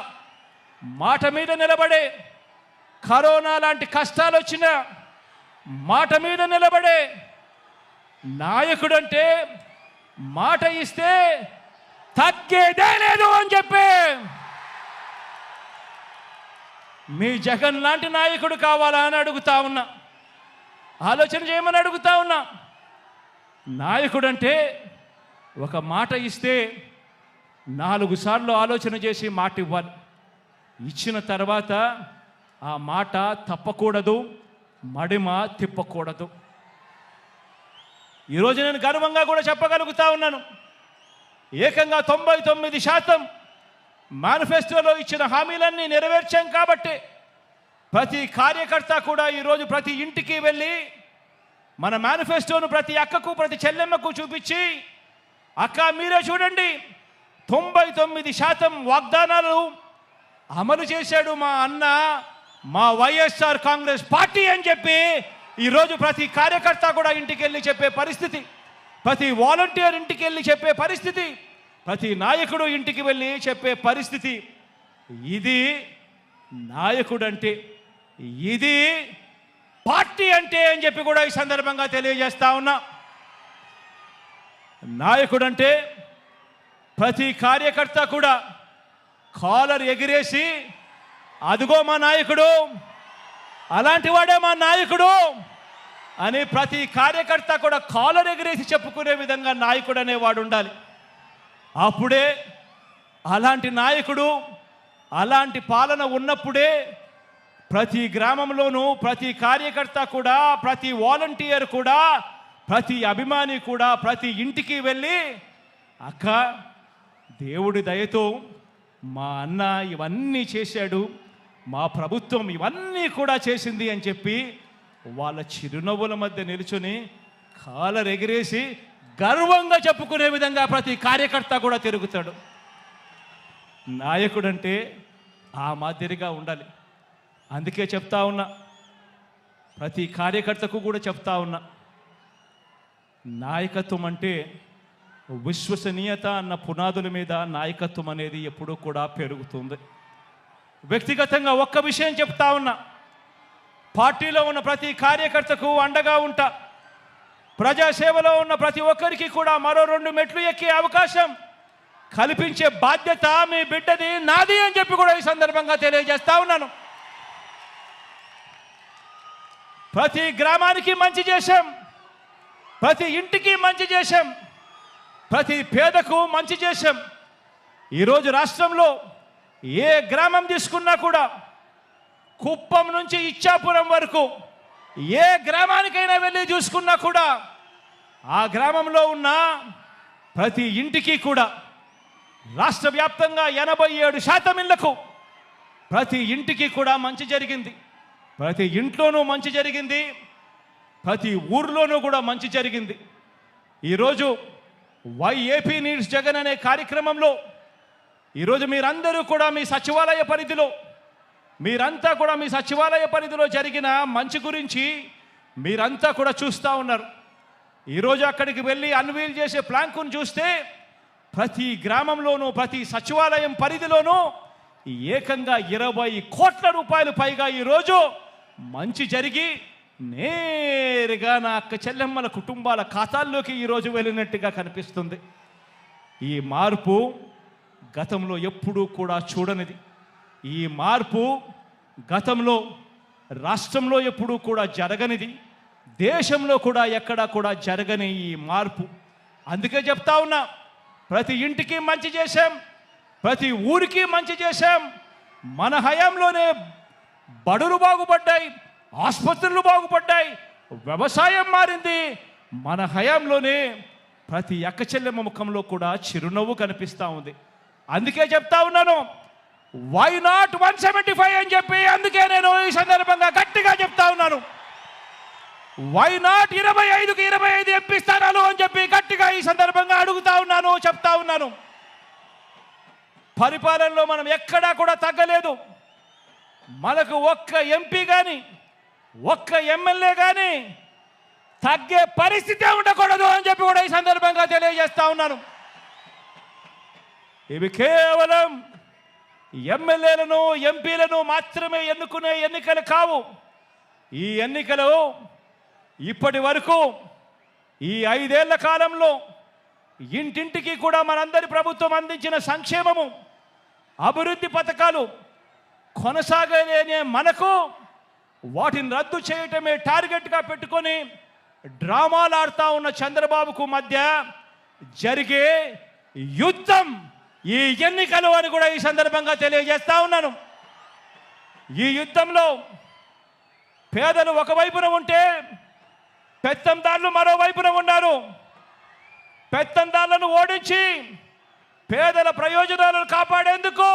మాట మీద నిలబడే, కరోనా లాంటి కష్టాలు వచ్చిన మాట మీద నిలబడే నాయకుడంటే మాట ఇస్తే తగ్గేదే లేదు అని చెప్పి మీ జగన్ లాంటి నాయకుడు కావాలా అని అడుగుతా ఉన్నా. ఆలోచన చేయమని అడుగుతా ఉన్నా. నాయకుడంటే ఒక మాట ఇస్తే 4 సార్లు ఆలోచన చేసి మాట ఇవ్వాలి. ఇచ్చిన తర్వాత ఆ మాట తప్పకూడదు, మడిమ తిప్పకూడదు. ఈరోజు నేను గర్వంగా కూడా చెప్పగలుగుతా ఉన్నాను, ఏకంగా 99% మేనిఫెస్టోలో ఇచ్చిన హామీలన్నీ నెరవేర్చాం. కాబట్టి ప్రతి కార్యకర్త కూడా ఈరోజు ప్రతి ఇంటికి వెళ్ళి మన మేనిఫెస్టోను ప్రతి అక్కకు ప్రతి చెల్లెమ్మకు చూపించి, అక్క మీరే చూడండి 99% వాగ్దానాలు అమలు చేశాడు మా అన్న, మా వైఎస్ఆర్ కాంగ్రెస్ పార్టీ అని చెప్పి ఈరోజు ప్రతి కార్యకర్త కూడా ఇంటికి వెళ్ళి చెప్పే పరిస్థితి, ప్రతి వాలంటీర్ ఇంటికి వెళ్ళి చెప్పే పరిస్థితి, ప్రతి నాయకుడు ఇంటికి వెళ్ళి చెప్పే పరిస్థితి. ఇది నాయకుడంటే, ఇది పార్టీ అంటే అని చెప్పి కూడా ఈ సందర్భంగా తెలియజేస్తా ఉన్నా. నాయకుడంటే ప్రతి కార్యకర్త కూడా కాలర్ ఎగిరేసి అదిగో మా నాయకుడు, అలాంటి వాడే మా నాయకుడు అని ప్రతి కార్యకర్త కూడా కాలర్ ఎగిరేసి చెప్పుకునే విధంగా నాయకుడు అనేవాడు ఉండాలి. అప్పుడే అలాంటి నాయకుడు, అలాంటి పాలన ఉన్నప్పుడే ప్రతి గ్రామంలోనూ ప్రతి కార్యకర్త కూడా, ప్రతి వాలంటీర్ కూడా, ప్రతి అభిమాని కూడా ప్రతి ఇంటికి వెళ్ళి అక్క దేవుడి దయతో మా అన్న ఇవన్నీ చేశాడు, మా ప్రభుత్వం ఇవన్నీ కూడా చేసింది అని చెప్పి వాళ్ళ చిరునవ్వుల మధ్య నిలుచుని కాలర్ ఎగిరేసి గర్వంగా చెప్పుకునే విధంగా ప్రతి కార్యకర్త కూడా తిరుగుతాడు. నాయకుడంటే ఆ మాదిరిగా ఉండాలి. అందుకే చెప్తా ఉన్నా, ప్రతి కార్యకర్తకు కూడా చెప్తా ఉన్నా, నాయకత్వం అంటే విశ్వసనీయత అన్న పునాదుల మీద నాయకత్వం అనేది ఎప్పుడూ కూడా పెరుగుతుంది. వ్యక్తిగతంగా ఒక్క విషయం చెప్తా ఉన్నా, పార్టీలో ఉన్న ప్రతి కార్యకర్తకు అండగా ఉంటా. ప్రజాసేవలో ఉన్న ప్రతి ఒక్కరికి కూడా మరో 2 మెట్లు ఎక్కే అవకాశం కల్పించే బాధ్యత మీ బిడ్డది, నాది అని చెప్పి కూడా ఈ సందర్భంగా తెలియజేస్తా ఉన్నాను. ప్రతి గ్రామానికి మంచి చేశాం, ప్రతి ఇంటికి మంచి చేశాం, ప్రతి పేదకు మంచి చేశాం. ఈరోజు రాష్ట్రంలో ఏ గ్రామం తీసుకున్నా కూడా, కుప్పం నుంచి ఇచ్చాపురం వరకు ఏ గ్రామానికైనా వెళ్ళి చూసుకున్నా కూడా ఆ గ్రామంలో ఉన్న ప్రతి ఇంటికి కూడా రాష్ట్ర వ్యాప్తంగా 87% ఇళ్లకు ప్రతి ఇంటికి కూడా మంచి జరిగింది. ప్రతి ఇంట్లోనూ మంచి జరిగింది, ప్రతి ఊర్లోనూ కూడా మంచి జరిగింది. ఈరోజు వైఏపీ నీడ్స్ జగన్ అనే కార్యక్రమంలో ఈరోజు మీరందరూ కూడా మీ సచివాలయ పరిధిలో, మీరంతా కూడా మీ సచివాలయ పరిధిలో జరిగిన మంచి గురించి మీరంతా కూడా చూస్తూ ఉన్నారు. ఈరోజు అక్కడికి వెళ్ళి అన్వీల్ చేసే ప్లాంకును చూస్తే ప్రతి గ్రామంలోనూ ప్రతి సచివాలయం పరిధిలోనూ ఏకంగా 20 కోట్ల రూపాయలు పైగా ఈరోజు మంచి జరిగి నేరుగా నా అక్క చెల్లెమ్మల కుటుంబాల ఖాతాల్లోకి ఈరోజు వెళ్ళినట్టుగా కనిపిస్తుంది. ఈ మార్పు గతంలో ఎప్పుడూ కూడా చూడనిది. ఈ మార్పు గతంలో రాష్ట్రంలో ఎప్పుడూ కూడా జరగనిది, దేశంలో కూడా ఎక్కడా కూడా జరగని ఈ మార్పు. అందుకే చెప్తా ఉన్నా, ప్రతి ఇంటికి మంచి చేశాం, ప్రతి ఊరికి మంచి చేశాం. మన హయాంలోనే బడులు బాగుపడ్డాయి, ఆసుపత్రులు బాగుపడ్డాయి, వ్యవసాయం మారింది. మన హయాంలోనే ప్రతి అక్క చెల్లెమ్మ ముఖంలో కూడా చిరునవ్వు కనిపిస్తూ ఉంది. అందుకే చెప్తా ఉన్నాను, వై నాట్ 175 అని చెప్పి అందుకే నేను ఈ సందర్భంగా గట్టిగా చెప్తా ఉన్నాను. వై నాట్ 25కి 25 ఎంపీ స్థానాలు అని చెప్పి గట్టిగా ఈ సందర్భంగా అడుగుతా ఉన్నాను, చెప్తా ఉన్నాను. పరిపాలనలో మనం ఎక్కడా కూడా తగ్గలేదు. మనకు ఒక్క ఎంపీ కానీ ఒక్క ఎమ్మెల్యే కానీ తగ్గే పరిస్థితి ఉండకూడదు అని చెప్పి కూడా ఈ సందర్భంగా తెలియజేస్తా ఉన్నాను. ఇవి కేవలం ఎమ్మెల్యేలను ఎంపీలను మాత్రమే ఎన్నుకునే ఎన్నికలు కావు. ఈ ఎన్నికలు ఇప్పటి వరకు ఈ 5 ఏళ్ల కాలంలో ఇంటింటికి కూడా మనందరి ప్రభుత్వం అందించిన సంక్షేమము, అభివృద్ధి పథకాలు కొనసాగలేని మనకు వాటిని రద్దు చేయటమే టార్గెట్గా పెట్టుకొని డ్రామాలు ఆడుతూ ఉన్న చంద్రబాబుకు మధ్య జరిగే యుద్ధం ఈ ఎన్నికలు అని కూడా ఈ సందర్భంగా తెలియజేస్తా ఉన్నాను. ఈ యుద్ధంలో పేదలు ఒకవైపున ఉంటే పెత్తందారులు మరోవైపున ఉన్నారు. పెత్తందారులను ఓడించి పేదల ప్రయోజనాలను కాపాడేందుకు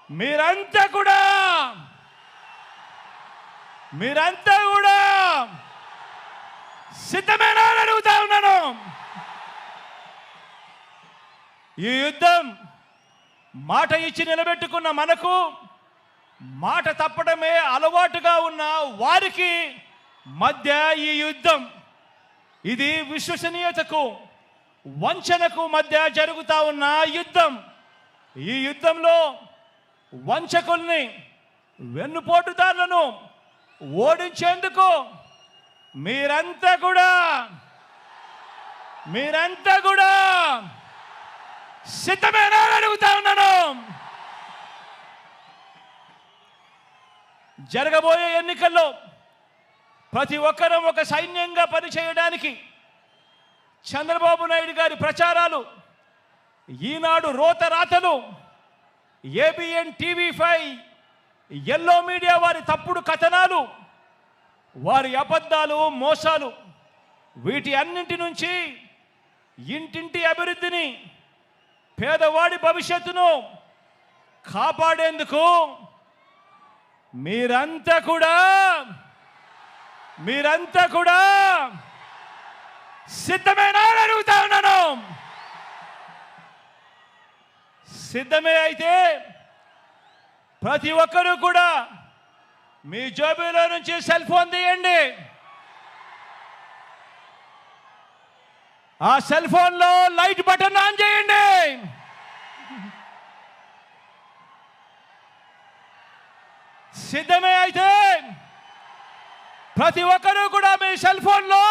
మీరంతా కూడా సిద్ధమేనా అని అడుగుతా ఉన్నాను. ఈ యుద్ధం మాట ఇచ్చి నిలబెట్టుకున్న మనకు మాట తప్పడమే అలవాటుగా ఉన్న వారికి మధ్య ఈ యుద్ధం, ఇది విశ్వసనీయతకు వంచనకు మధ్య జరుగుతూ ఉన్న యుద్ధం. ఈ యుద్ధంలో వంచకుల్ని వెన్నుపోటుదారులను ఓడించేందుకు మీరంతా కూడా సిద్ధమేనా అని అడుగుతా ఉన్నాను. జరగబోయే ఎన్నికల్లో ప్రతి ఒక్కరూ ఒక సైన్యంగా పనిచేయడానికి చంద్రబాబు నాయుడు గారి ప్రచారాలు, ఈనాడు రోత రాతలు, ఏబిఎన్ టీవీ5, ఎల్లో మీడియా వారి తప్పుడు కథనాలు, వారి అబద్ధాలు, మోసాలు, వీటి అన్నింటి నుంచి ఇంటింటి అభివృద్ధిని, పేదవాడి భవిష్యత్తును కాపాడేందుకు మీరంతా కూడా సిద్ధమేనా అని అడుగుతా ఉన్నాను. సిద్ధమే అయితే ప్రతి ఒక్కరూ కూడా మీ జేబులో నుంచి సెల్ ఫోన్ తీయండి. ఆ సెల్ ఫోన్లో లైట్ బటన్ ఆన్ చేయండి. సిద్ధమే అయితే ప్రతి ఒక్కరూ కూడా మీ సెల్ ఫోన్లో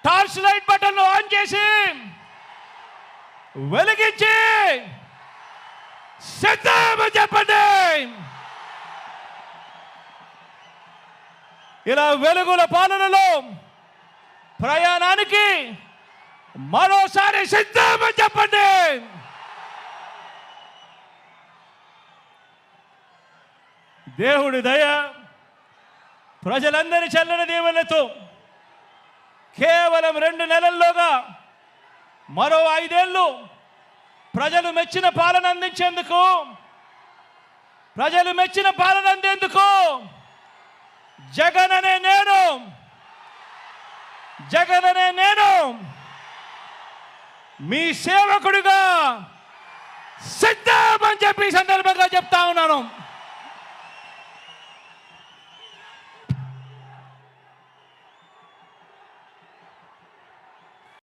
టార్చ్ లైట్ బటన్ ఆన్ చేసి వెలిగించి సిద్ధమని చెప్పండి. ఇలా వెలుగుల పాలనలో ప్రయాణానికి మరోసారి సిద్ధమని చెప్పండి. దేవుడి దయ, ప్రజలందరి చల్లని దీవెనలతో కేవలం 2 నెలల్లోగా మరో 5 ఏళ్ళు ప్రజలు మెచ్చిన పాలన అందించేందుకు, జగన్ అనే నేను మీ సేవకుడిగా సిద్ధమని చెప్పి సందర్భంగా చెప్తా ఉన్నాను.